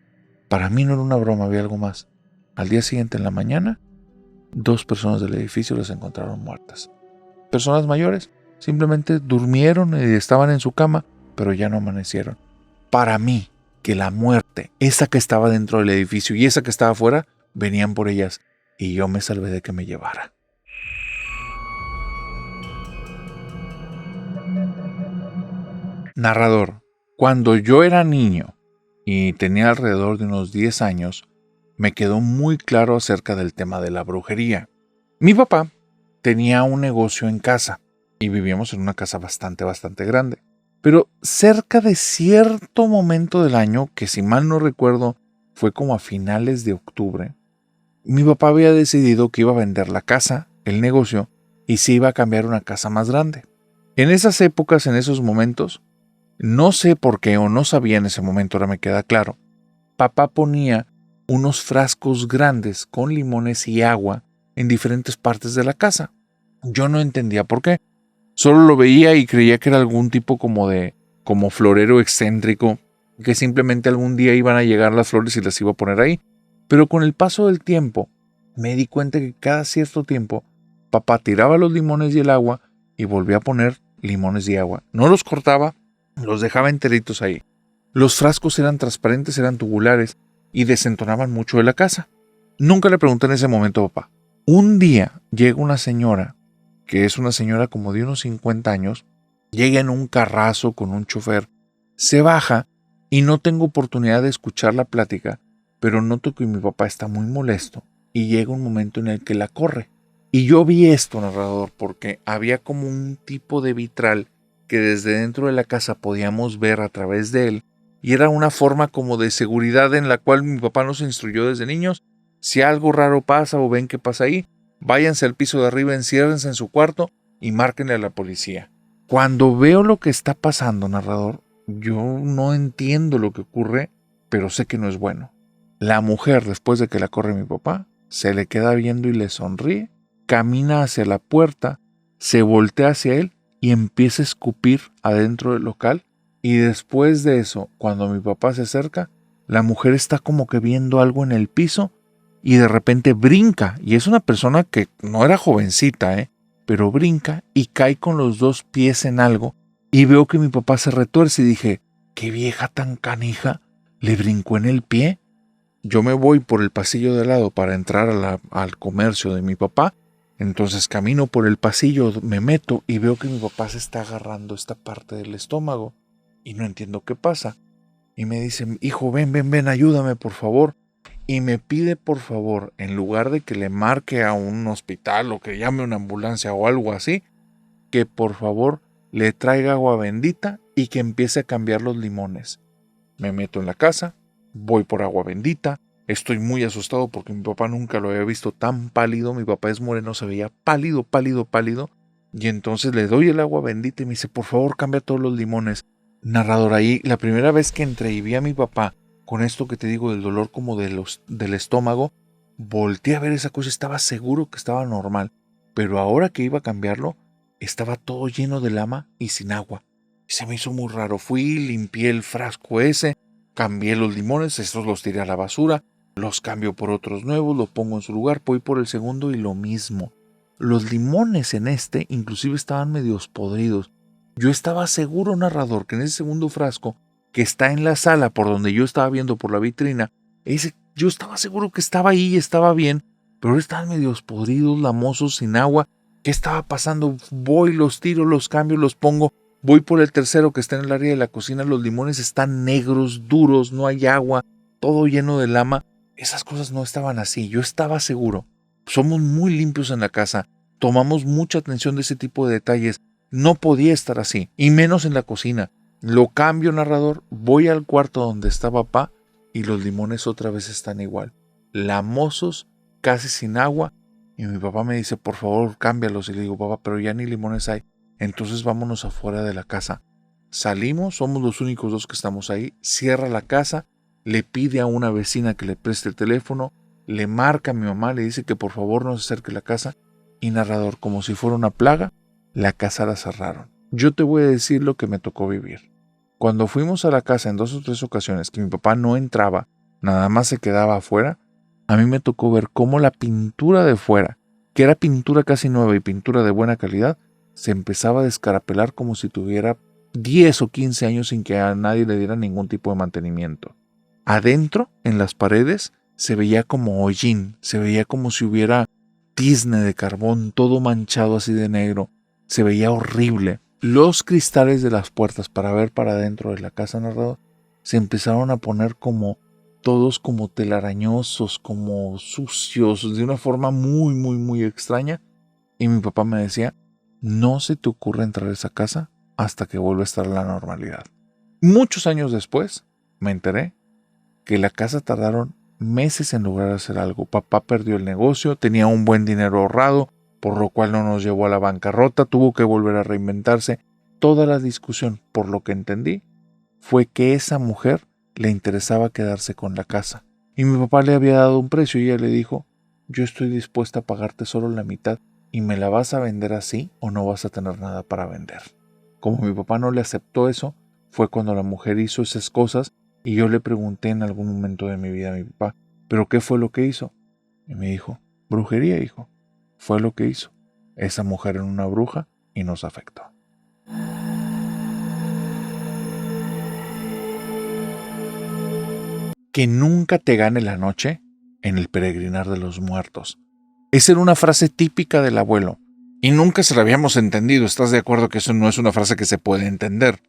Para mí no era una broma, había algo más. Al día siguiente en la mañana, 2 personas del edificio las encontraron muertas. Personas mayores, simplemente durmieron y estaban en su cama, pero ya no amanecieron. Para mí, que la muerte, esa que estaba dentro del edificio y esa que estaba afuera, venían por ellas y yo me salvé de que me llevara. Narrador, cuando yo era niño y tenía alrededor de unos 10 años, me quedó muy claro acerca del tema de la brujería. Mi papá tenía un negocio en casa y vivíamos en una casa bastante grande. Pero cerca de cierto momento del año, que si mal no recuerdo fue como a finales de octubre, mi papá había decidido que iba a vender la casa, el negocio, y se iba a cambiar a una casa más grande. En esas épocas, en esos momentos, no sé por qué o no sabía en ese momento, ahora me queda claro, papá ponía unos frascos grandes con limones y agua en diferentes partes de la casa. Yo no entendía por qué. Solo lo veía y creía que era algún tipo como florero excéntrico, que simplemente algún día iban a llegar las flores y las iba a poner ahí. Pero con el paso del tiempo, me di cuenta que cada cierto tiempo, papá tiraba los limones y el agua y volvía a poner limones y agua. No los cortaba, los dejaba enteritos ahí. Los frascos eran transparentes, eran tubulares y desentonaban mucho de la casa. Nunca le pregunté en ese momento a papá. Un día llega una señora, que es una señora como de unos 50 años, llega en un carrazo con un chofer, se baja y no tengo oportunidad de escuchar la plática, pero noto que mi papá está muy molesto y llega un momento en el que la corre. Y yo vi esto, narrador, porque había como un tipo de vitral que desde dentro de la casa podíamos ver a través de él y era una forma como de seguridad en la cual mi papá nos instruyó desde niños. Si algo raro pasa o ven que pasa ahí, váyanse al piso de arriba, enciérrense en su cuarto y márquenle a la policía. Cuando veo lo que está pasando, narrador, yo no entiendo lo que ocurre, pero sé que no es bueno. La mujer, después de que la corre mi papá, se le queda viendo y le sonríe, camina hacia la puerta, se voltea hacia él y empieza a escupir adentro del local. Y después de eso, cuando mi papá se acerca, la mujer está como que viendo algo en el piso y de repente brinca, y es una persona que no era jovencita, pero brinca y cae con los 2 pies en algo, y veo que mi papá se retuerce y dije, ¿qué vieja tan canija le brincó en el pie? Yo me voy por el pasillo de al lado para entrar al comercio de mi papá, entonces camino por el pasillo, me meto y veo que mi papá se está agarrando esta parte del estómago, y no entiendo qué pasa, y me dice, hijo, ven, ayúdame por favor. Y me pide por favor, en lugar de que le marque a un hospital o que llame a una ambulancia o algo así, que por favor le traiga agua bendita y que empiece a cambiar los limones. Me meto en la casa, voy por agua bendita, estoy muy asustado porque mi papá nunca lo había visto tan pálido, mi papá es moreno, se veía pálido, y entonces le doy el agua bendita y me dice, por favor cambia todos los limones. Narrador, ahí, la primera vez que entré y vi a mi papá con esto que te digo del dolor como del estómago, volteé a ver esa cosa, estaba seguro que estaba normal, pero ahora que iba a cambiarlo, estaba todo lleno de lama y sin agua. Se me hizo muy raro, fui, limpié el frasco ese, cambié los limones, estos los tiré a la basura, los cambio por otros nuevos, los pongo en su lugar, voy por el segundo y lo mismo. Los limones en este inclusive estaban medios podridos. Yo estaba seguro, narrador, que en ese segundo frasco que está en la sala por donde yo estaba viendo por la vitrina, yo estaba seguro que estaba ahí y estaba bien, pero estaban medios podridos, lamosos, sin agua. ¿Qué estaba pasando? Voy, los tiro, los cambio, los pongo. Voy por el tercero que está en el área de la cocina, los limones están negros, duros, no hay agua, todo lleno de lama. Esas cosas no estaban así, yo estaba seguro. Somos muy limpios en la casa, tomamos mucha atención de ese tipo de detalles. No podía estar así, y menos en la cocina. Lo cambio, narrador, voy al cuarto donde está papá y los limones otra vez están igual, lamosos, casi sin agua, y mi papá me dice, por favor, cámbialos, y le digo, papá, pero ya ni limones hay, entonces vámonos afuera de la casa. Salimos, somos los únicos 2 que estamos ahí, cierra la casa, le pide a una vecina que le preste el teléfono, le marca a mi mamá, le dice que por favor no se acerque a la casa, y narrador, como si fuera una plaga, la casa la cerraron. Yo te voy a decir lo que me tocó vivir. Cuando fuimos a la casa en 2 o 3 ocasiones que mi papá no entraba nada más se quedaba afuera, a mí me tocó ver cómo la pintura de fuera, que era pintura casi nueva y pintura de buena calidad, se empezaba a descarapelar como si tuviera 10 o 15 años sin que a nadie le diera ningún tipo de mantenimiento. Adentro, en las paredes, se veía como hollín, se veía como si hubiera tizne de carbón, todo manchado así de negro. Se veía horrible. Los cristales de las puertas para ver para adentro de la casa narrador se empezaron a poner como todos como telarañosos, como sucios, de una forma muy, muy, muy extraña. Y mi papá me decía, no se te ocurre entrar a esa casa hasta que vuelva a estar la normalidad. Muchos años después me enteré que la casa tardaron meses en lograr hacer algo. Papá perdió el negocio, tenía un buen dinero ahorrado, por lo cual no nos llevó a la bancarrota, tuvo que volver a reinventarse. Toda la discusión, por lo que entendí, fue que esa mujer le interesaba quedarse con la casa. Y mi papá le había dado un precio y ella le dijo, yo estoy dispuesta a pagarte solo la mitad y me la vas a vender así o no vas a tener nada para vender. Como mi papá no le aceptó eso, fue cuando la mujer hizo esas cosas y yo le pregunté en algún momento de mi vida a mi papá, ¿pero qué fue lo que hizo? Y me dijo, brujería, hijo. Fue lo que hizo. Esa mujer era una bruja y nos afectó. Que nunca te gane la noche en el peregrinar de los muertos. Esa era una frase típica del abuelo. Y nunca se la habíamos entendido. ¿Estás de acuerdo que eso no es una frase que se puede entender?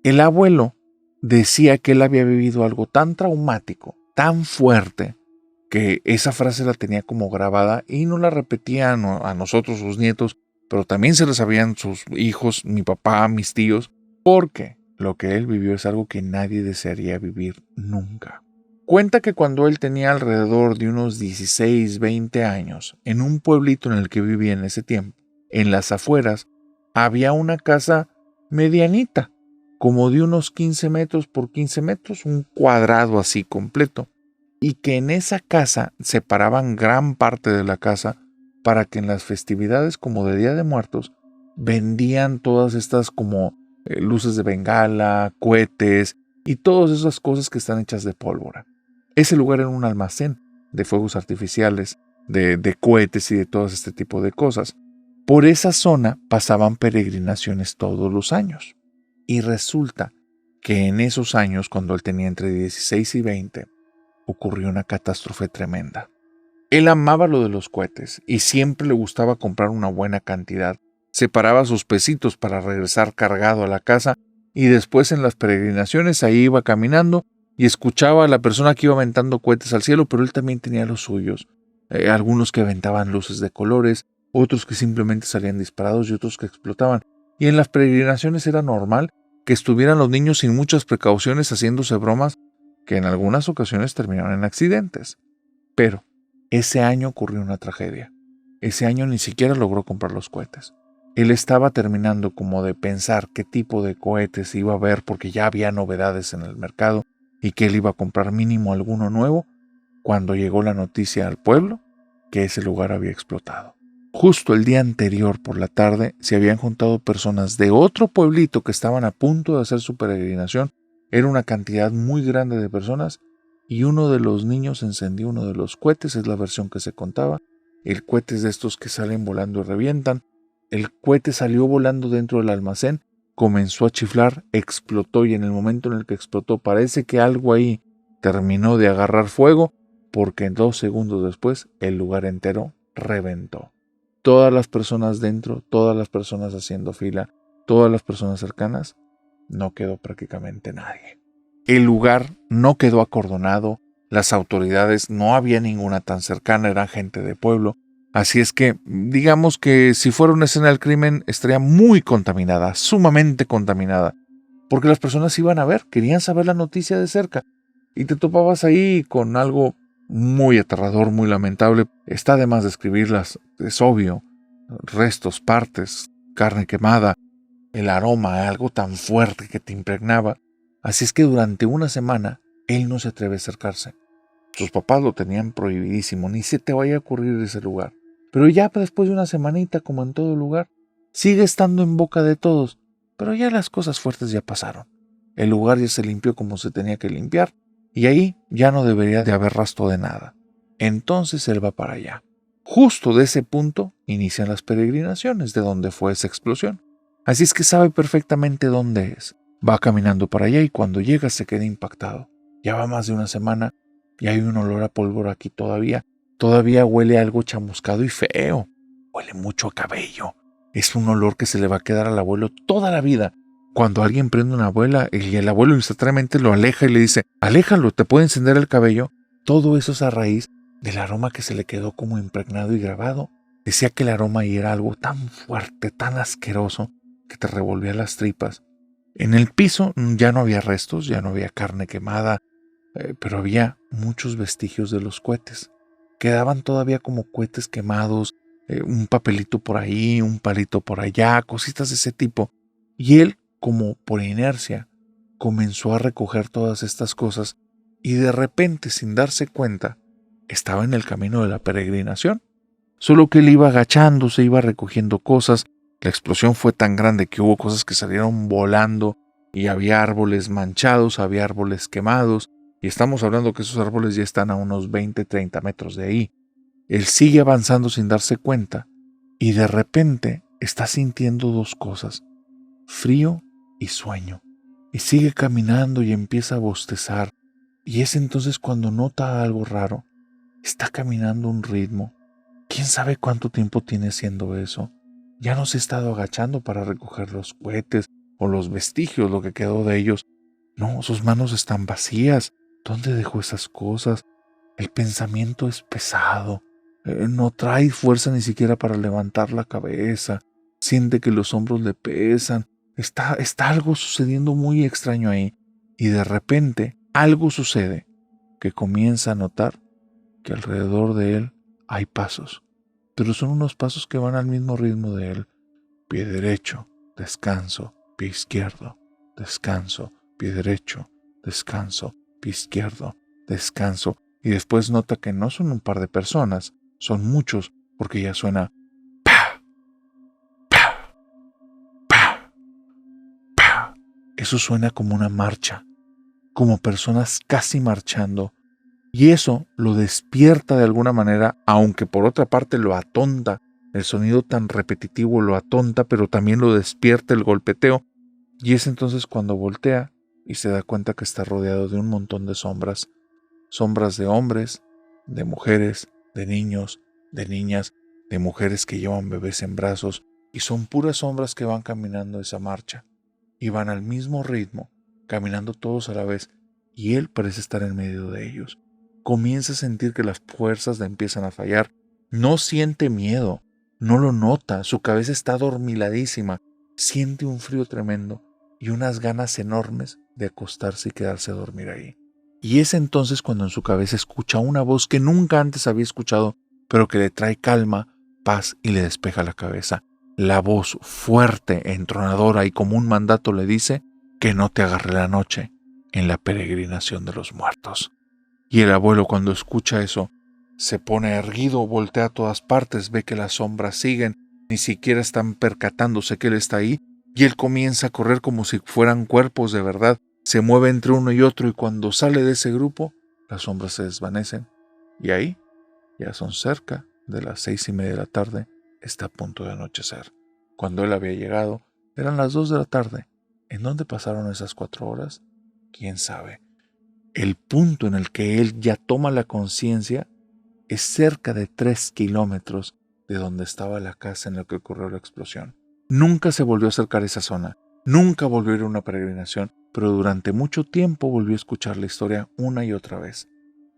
El abuelo decía que él había vivido algo tan traumático, tan fuerte, que esa frase la tenía como grabada y no la repetían a nosotros, sus nietos, pero también se la sabían sus hijos, mi papá, mis tíos, porque lo que él vivió es algo que nadie desearía vivir nunca. Cuenta que cuando él tenía alrededor de unos 16, 20 años, en un pueblito en el que vivía en ese tiempo, en las afueras, había una casa medianita, como de unos 15 metros por 15 metros, un cuadrado así completo, y que en esa casa separaban gran parte de la casa para que en las festividades como de Día de Muertos vendían todas estas como luces de bengala, cohetes y todas esas cosas que están hechas de pólvora. Ese lugar era un almacén de fuegos artificiales, de cohetes y de todo este tipo de cosas. Por esa zona pasaban peregrinaciones todos los años. Y resulta que en esos años, cuando él tenía entre 16 y 20, ocurrió una catástrofe tremenda. Él amaba lo de los cohetes y siempre le gustaba comprar una buena cantidad. Separaba sus pesitos para regresar cargado a la casa y después en las peregrinaciones ahí iba caminando y escuchaba a la persona que iba aventando cohetes al cielo, pero él también tenía los suyos. Algunos que aventaban luces de colores, otros que simplemente salían disparados y otros que explotaban. Y en las peregrinaciones era normal que estuvieran los niños sin muchas precauciones haciéndose bromas que en algunas ocasiones terminaron en accidentes. Pero ese año ocurrió una tragedia. Ese año ni siquiera logró comprar los cohetes. Él estaba terminando como de pensar qué tipo de cohetes iba a haber porque ya había novedades en el mercado y que él iba a comprar mínimo alguno nuevo cuando llegó la noticia al pueblo que ese lugar había explotado. Justo el día anterior por la tarde se habían juntado personas de otro pueblito que estaban a punto de hacer su peregrinación. Era una cantidad muy grande de personas y uno de los niños encendió uno de los cohetes, es la versión que se contaba. El cohete es de estos que salen volando y revientan. El cohete salió volando dentro del almacén, comenzó a chiflar, explotó y en el momento en el que explotó parece que algo ahí terminó de agarrar fuego porque en 2 segundos después el lugar entero reventó. Todas las personas dentro, todas las personas haciendo fila, todas las personas cercanas, no quedó prácticamente nadie. El lugar no quedó acordonado, las autoridades no había ninguna tan cercana, eran gente de pueblo, así es que digamos que si fuera una escena del crimen estaría muy contaminada, sumamente contaminada, porque las personas iban a ver, querían saber la noticia de cerca y te topabas ahí con algo muy aterrador, muy lamentable. Está de más describirlas, es obvio, restos, partes, carne quemada, el aroma, algo tan fuerte que te impregnaba. Así es que durante una semana él no se atreve a acercarse. Sus papás lo tenían prohibidísimo, ni se te vaya a ocurrir ese lugar. Pero ya después de una semanita, como en todo lugar, sigue estando en boca de todos, pero ya las cosas fuertes ya pasaron. El lugar ya se limpió como se tenía que limpiar y ahí ya no debería de haber rastro de nada. Entonces él va para allá. Justo de ese punto inician las peregrinaciones de donde fue esa explosión. Así es que sabe perfectamente dónde es. Va caminando para allá y cuando llega se queda impactado. Ya va más de una semana y hay un olor a pólvora aquí todavía. Todavía huele algo chamuscado y feo. Huele mucho a cabello. Es un olor que se le va a quedar al abuelo toda la vida. Cuando alguien prende una vela y el abuelo instantáneamente lo aleja y le dice, aléjalo, te puede encender el cabello. Todo eso es a raíz del aroma que se le quedó como impregnado y grabado. Decía que el aroma ahí era algo tan fuerte, tan asqueroso, que te revolvía las tripas. En el piso ya no había restos, ya no había carne quemada, pero había muchos vestigios de los cohetes. Quedaban todavía como cohetes quemados, un papelito por ahí, un palito por allá, cositas de ese tipo. Y él, como por inercia, comenzó a recoger todas estas cosas y de repente, sin darse cuenta, estaba en el camino de la peregrinación. Solo que él iba agachándose, iba recogiendo cosas. La explosión fue tan grande que hubo cosas que salieron volando y había árboles manchados, había árboles quemados. Y estamos hablando que esos árboles ya están a unos 20, 30 metros de ahí. Él sigue avanzando sin darse cuenta y de repente está sintiendo dos cosas, frío y sueño. Y sigue caminando y empieza a bostezar. Y es entonces cuando nota algo raro. Está caminando a un ritmo. ¿Quién sabe cuánto tiempo tiene haciendo eso? Ya no se ha estado agachando para recoger los cohetes o los vestigios, lo que quedó de ellos. No, sus manos están vacías. ¿Dónde dejó esas cosas? El pensamiento es pesado. No trae fuerza ni siquiera para levantar la cabeza. Siente que los hombros le pesan. Está algo sucediendo muy extraño ahí. Y de repente algo sucede que comienza a notar que alrededor de él hay pasos. Pero son unos pasos que van al mismo ritmo de él. Pie derecho, descanso, pie izquierdo, descanso, pie derecho, descanso, pie izquierdo, descanso. Y después nota que no son un par de personas, son muchos, porque ya suena pa, pa, pa, pa. Eso suena como una marcha, como personas casi marchando. Y eso lo despierta de alguna manera, aunque por otra parte lo atonta. El sonido tan repetitivo lo atonta, pero también lo despierta el golpeteo. Y es entonces cuando voltea y se da cuenta que está rodeado de un montón de sombras. Sombras de hombres, de mujeres, de niños, de niñas, de mujeres que llevan bebés en brazos. Y son puras sombras que van caminando esa marcha. Y van al mismo ritmo, caminando todos a la vez. Y él parece estar en medio de ellos. Comienza a sentir que las fuerzas le empiezan a fallar. No siente miedo, no lo nota, su cabeza está adormiladísima. Siente un frío tremendo y unas ganas enormes de acostarse y quedarse a dormir ahí. Y es entonces cuando en su cabeza escucha una voz que nunca antes había escuchado, pero que le trae calma, paz y le despeja la cabeza. La voz fuerte, entronadora y como un mandato le dice que no te agarre la noche en la peregrinación de los muertos. Y el abuelo, cuando escucha eso, se pone erguido, voltea a todas partes, ve que las sombras siguen, ni siquiera están percatándose que él está ahí, y él comienza a correr como si fueran cuerpos de verdad, se mueve entre uno y otro, y cuando sale de ese grupo, las sombras se desvanecen. Y ahí, ya son cerca de las 6:30 de la tarde, está a punto de anochecer. Cuando él había llegado, eran las 2 de la tarde. ¿En dónde pasaron esas 4 horas? ¿Quién sabe? El punto en el que él ya toma la conciencia es cerca de 3 kilómetros de donde estaba la casa en la que ocurrió la explosión. Nunca se volvió a acercar a esa zona, nunca volvió a ir a una peregrinación, pero durante mucho tiempo volvió a escuchar la historia una y otra vez.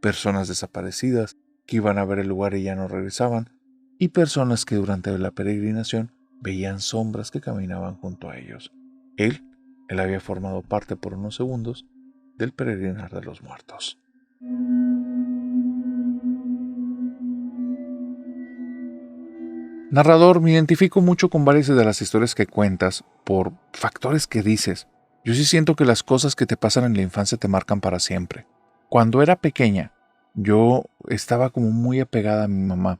Personas desaparecidas que iban a ver el lugar y ya no regresaban, y personas que durante la peregrinación veían sombras que caminaban junto a ellos. Él había formado parte por unos segundos del peregrinar de los muertos. Narrador, me identifico mucho con varias de las historias que cuentas por factores que dices. Yo sí siento que las cosas que te pasan en la infancia te marcan para siempre. Cuando era pequeña, yo estaba como muy apegada a mi mamá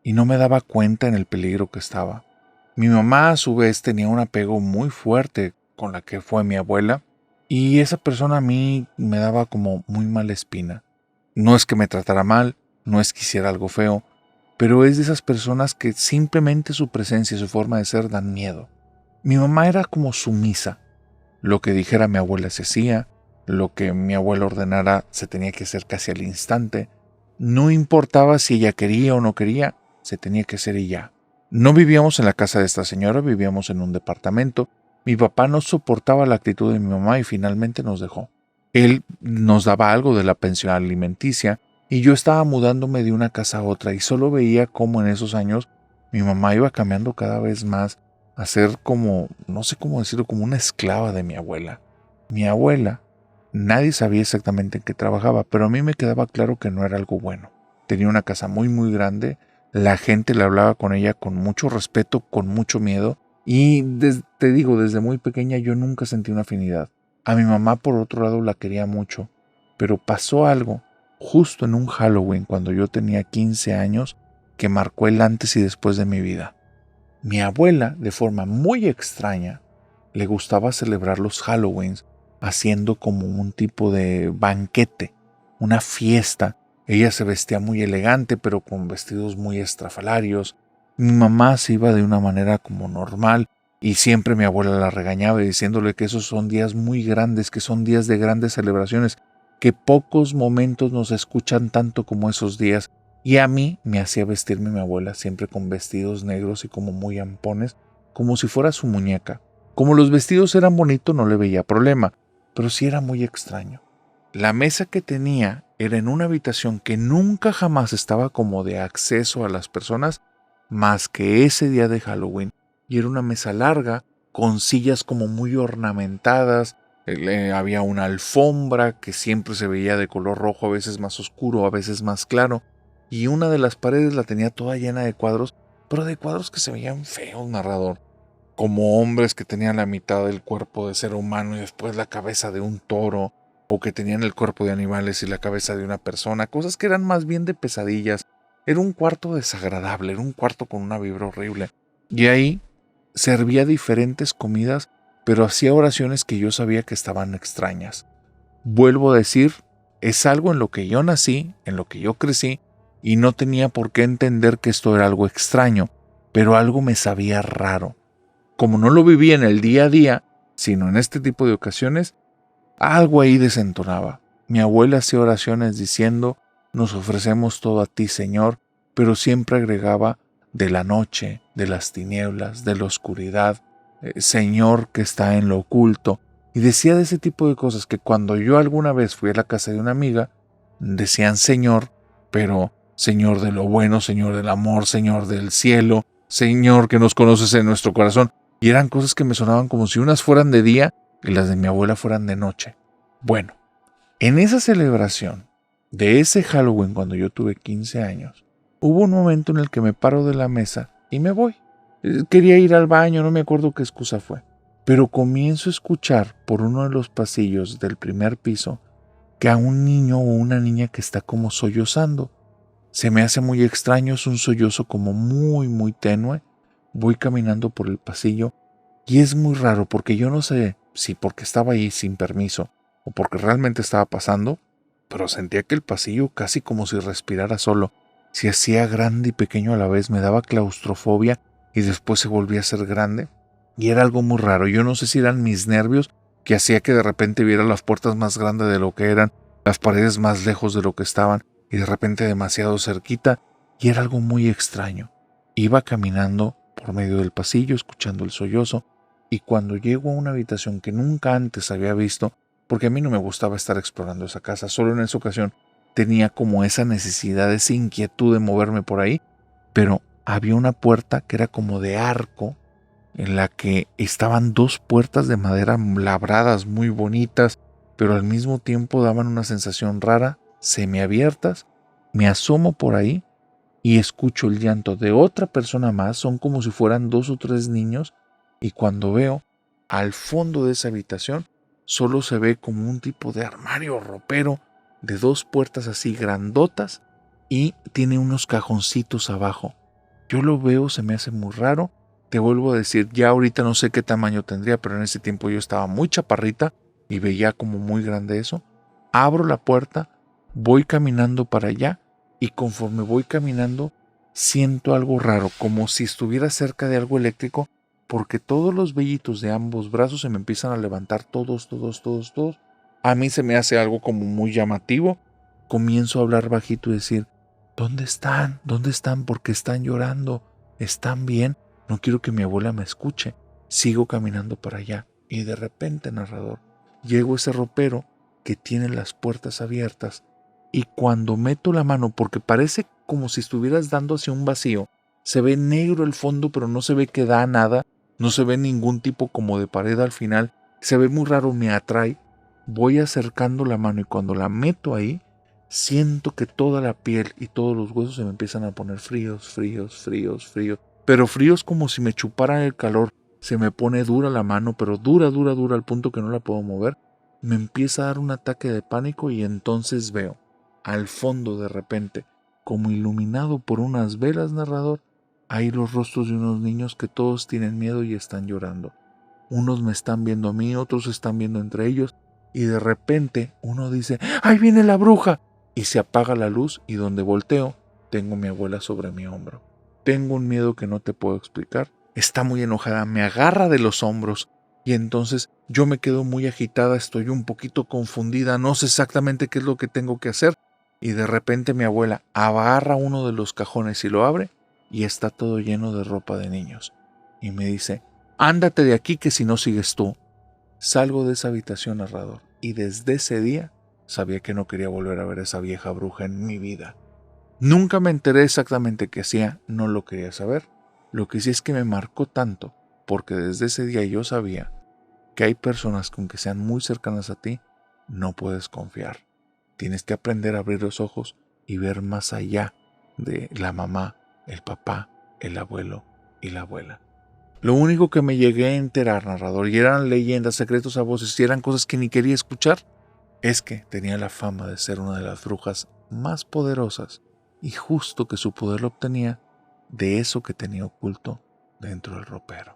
y no me daba cuenta en el peligro que estaba. Mi mamá a su vez tenía un apego muy fuerte con la que fue mi abuela Y esa persona a mí me daba como muy mala espina. No es que me tratara mal, no es que hiciera algo feo, pero es de esas personas que simplemente su presencia y su forma de ser dan miedo. Mi mamá era como sumisa. Lo que dijera mi abuela se hacía, lo que mi abuela ordenara se tenía que hacer casi al instante. No importaba si ella quería o no quería, se tenía que hacer y ya. No vivíamos en la casa de esta señora, vivíamos en un departamento. Mi papá no soportaba la actitud de mi mamá y finalmente nos dejó. Él nos daba algo de la pensión alimenticia y yo estaba mudándome de una casa a otra y solo veía cómo en esos años mi mamá iba cambiando cada vez más a ser como, no sé cómo decirlo, como una esclava de mi abuela. Mi abuela, nadie sabía exactamente en qué trabajaba, pero a mí me quedaba claro que no era algo bueno. Tenía una casa muy muy grande, la gente le hablaba con ella con mucho respeto, con mucho miedo, y te digo, desde muy pequeña yo nunca sentí una afinidad. A mi mamá por otro lado la quería mucho, pero pasó algo justo en un Halloween cuando yo tenía 15 años que marcó el antes y después de mi vida. Mi abuela, de forma muy extraña, le gustaba celebrar los Halloweens haciendo como un tipo de banquete, una fiesta. Ella se vestía muy elegante, pero con vestidos muy estrafalarios. Mi mamá se iba de una manera como normal y siempre mi abuela la regañaba diciéndole que esos son días muy grandes, que son días de grandes celebraciones, que pocos momentos nos escuchan tanto como esos días. Y a mí me hacía vestirme mi abuela siempre con vestidos negros y como muy ampones, como si fuera su muñeca. Como los vestidos eran bonitos no le veía problema, pero sí era muy extraño. La mesa que tenía era en una habitación que nunca jamás estaba como de acceso a las personas, más que ese día de Halloween. Y era una mesa larga, con sillas como muy ornamentadas. Había una alfombra que siempre se veía de color rojo, a veces más oscuro, a veces más claro. Y una de las paredes la tenía toda llena de cuadros, pero de cuadros que se veían feos, narrador. Como hombres que tenían la mitad del cuerpo de ser humano y después la cabeza de un toro, o que tenían el cuerpo de animales y la cabeza de una persona, cosas que eran más bien de pesadillas. Era un cuarto desagradable, era un cuarto con una vibra horrible. Y ahí servía diferentes comidas, pero hacía oraciones que yo sabía que estaban extrañas. Vuelvo a decir, es algo en lo que yo nací, en lo que yo crecí, y no tenía por qué entender que esto era algo extraño, pero algo me sabía raro. Como no lo vivía en el día a día, sino en este tipo de ocasiones, algo ahí desentonaba. Mi abuela hacía oraciones diciendo, nos ofrecemos todo a ti, Señor, pero siempre agregaba de la noche, de las tinieblas, de la oscuridad, Señor que está en lo oculto. Y decía de ese tipo de cosas que cuando yo alguna vez fui a la casa de una amiga, decían Señor, pero Señor de lo bueno, Señor del amor, Señor del cielo, Señor que nos conoces en nuestro corazón. Y eran cosas que me sonaban como si unas fueran de día y las de mi abuela fueran de noche. Bueno, en esa celebración de ese Halloween cuando yo tuve 15 años, hubo un momento en el que me paro de la mesa y me voy. Quería ir al baño, no me acuerdo qué excusa fue. Pero comienzo a escuchar por uno de los pasillos del primer piso que a un niño o una niña que está como sollozando. Se me hace muy extraño, es un sollozo como muy, muy tenue. Voy caminando por el pasillo y es muy raro porque yo no sé si porque estaba ahí sin permiso o porque realmente estaba pasando, pero sentía que el pasillo casi como si respirara solo. Se hacía grande y pequeño a la vez, me daba claustrofobia y después se volvía a ser grande. Y era algo muy raro, yo no sé si eran mis nervios que hacía que de repente viera las puertas más grandes de lo que eran, las paredes más lejos de lo que estaban y de repente demasiado cerquita, y era algo muy extraño. Iba caminando por medio del pasillo escuchando el sollozo y cuando llego a una habitación que nunca antes había visto, porque a mí no me gustaba estar explorando esa casa, solo en esa ocasión tenía como esa necesidad, esa inquietud de moverme por ahí, pero había una puerta que era como de arco, en la que estaban dos puertas de madera labradas muy bonitas, pero al mismo tiempo daban una sensación rara, semiabiertas. Me asomo por ahí y escucho el llanto de otra persona más, son como si fueran 2 o 3 niños, y cuando veo al fondo de esa habitación solo se ve como un tipo de armario ropero de 2 puertas así grandotas y tiene unos cajoncitos abajo. Yo lo veo, se me hace muy raro. Te vuelvo a decir, ya ahorita no sé qué tamaño tendría, pero en ese tiempo yo estaba muy chaparrita y veía como muy grande eso. Abro la puerta, voy caminando para allá y conforme voy caminando siento algo raro, como si estuviera cerca de algo eléctrico, porque todos los vellitos de ambos brazos se me empiezan a levantar todos. A mí se me hace algo como muy llamativo. Comienzo a hablar bajito y decir, ¿dónde están? ¿Dónde están? ¿Por qué están llorando? ¿Están bien? No quiero que mi abuela me escuche. Sigo caminando para allá y de repente, narrador, llego a ese ropero que tiene las puertas abiertas y cuando meto la mano, porque parece como si estuvieras dando hacia un vacío, se ve negro el fondo pero no se ve que da nada, no se ve ningún tipo como de pared al final, se ve muy raro, me atrae, voy acercando la mano y cuando la meto ahí, siento que toda la piel y todos los huesos se me empiezan a poner fríos, pero fríos como si me chuparan el calor. Se me pone dura la mano, pero dura al punto que no la puedo mover. Me empieza a dar un ataque de pánico y entonces veo, al fondo de repente, como iluminado por unas velas, narrador, hay los rostros de unos niños que todos tienen miedo y están llorando. Unos me están viendo a mí, otros están viendo entre ellos, y de repente uno dice, ¡ahí viene la bruja! Y se apaga la luz y donde volteo, tengo a mi abuela sobre mi hombro. Tengo un miedo que no te puedo explicar. Está muy enojada, me agarra de los hombros y entonces yo me quedo muy agitada, estoy un poquito confundida, no sé exactamente qué es lo que tengo que hacer y de repente mi abuela agarra uno de los cajones y lo abre y está todo lleno de ropa de niños y me dice, ándate de aquí que si no sigues tú. Salgo de esa habitación, narrador, y desde ese día sabía que no quería volver a ver a esa vieja bruja en mi vida. Nunca me enteré exactamente qué hacía, no lo quería saber. Lo que sí es que me marcó tanto, porque desde ese día yo sabía que hay personas que aunque sean muy cercanas a ti, no puedes confiar. Tienes que aprender a abrir los ojos y ver más allá de la mamá, el papá, el abuelo y la abuela. Lo único que me llegué a enterar, narrador, y eran leyendas, secretos a voces, y eran cosas que ni quería escuchar, es que tenía la fama de ser una de las brujas más poderosas y justo que su poder lo obtenía de eso que tenía oculto dentro del ropero.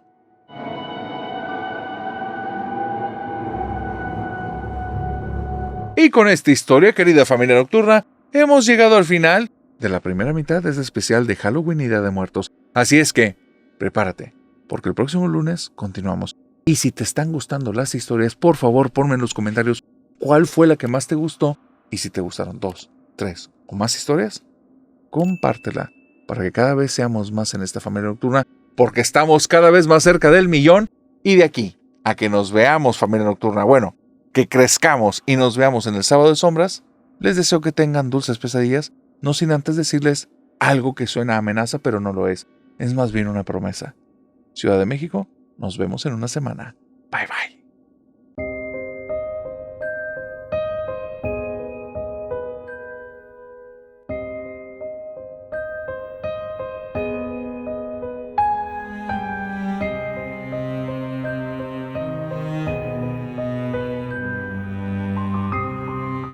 Y con esta historia, querida familia nocturna, hemos llegado al final de la primera mitad de este especial de Halloween y Día de Muertos. Así es que, prepárate, porque el próximo lunes continuamos. Y si te están gustando las historias, por favor ponme en los comentarios cuál fue la que más te gustó y si te gustaron 2, 3 o más historias, compártela para que cada vez seamos más en esta familia nocturna, porque estamos cada vez más cerca del 1,000,000 y de aquí a que nos veamos, familia nocturna, bueno, que crezcamos y nos veamos en el Sábado de Sombras, les deseo que tengan dulces pesadillas, no sin antes decirles algo que suena a amenaza, pero no lo es más bien una promesa. Ciudad de México, nos vemos en una semana. Bye bye.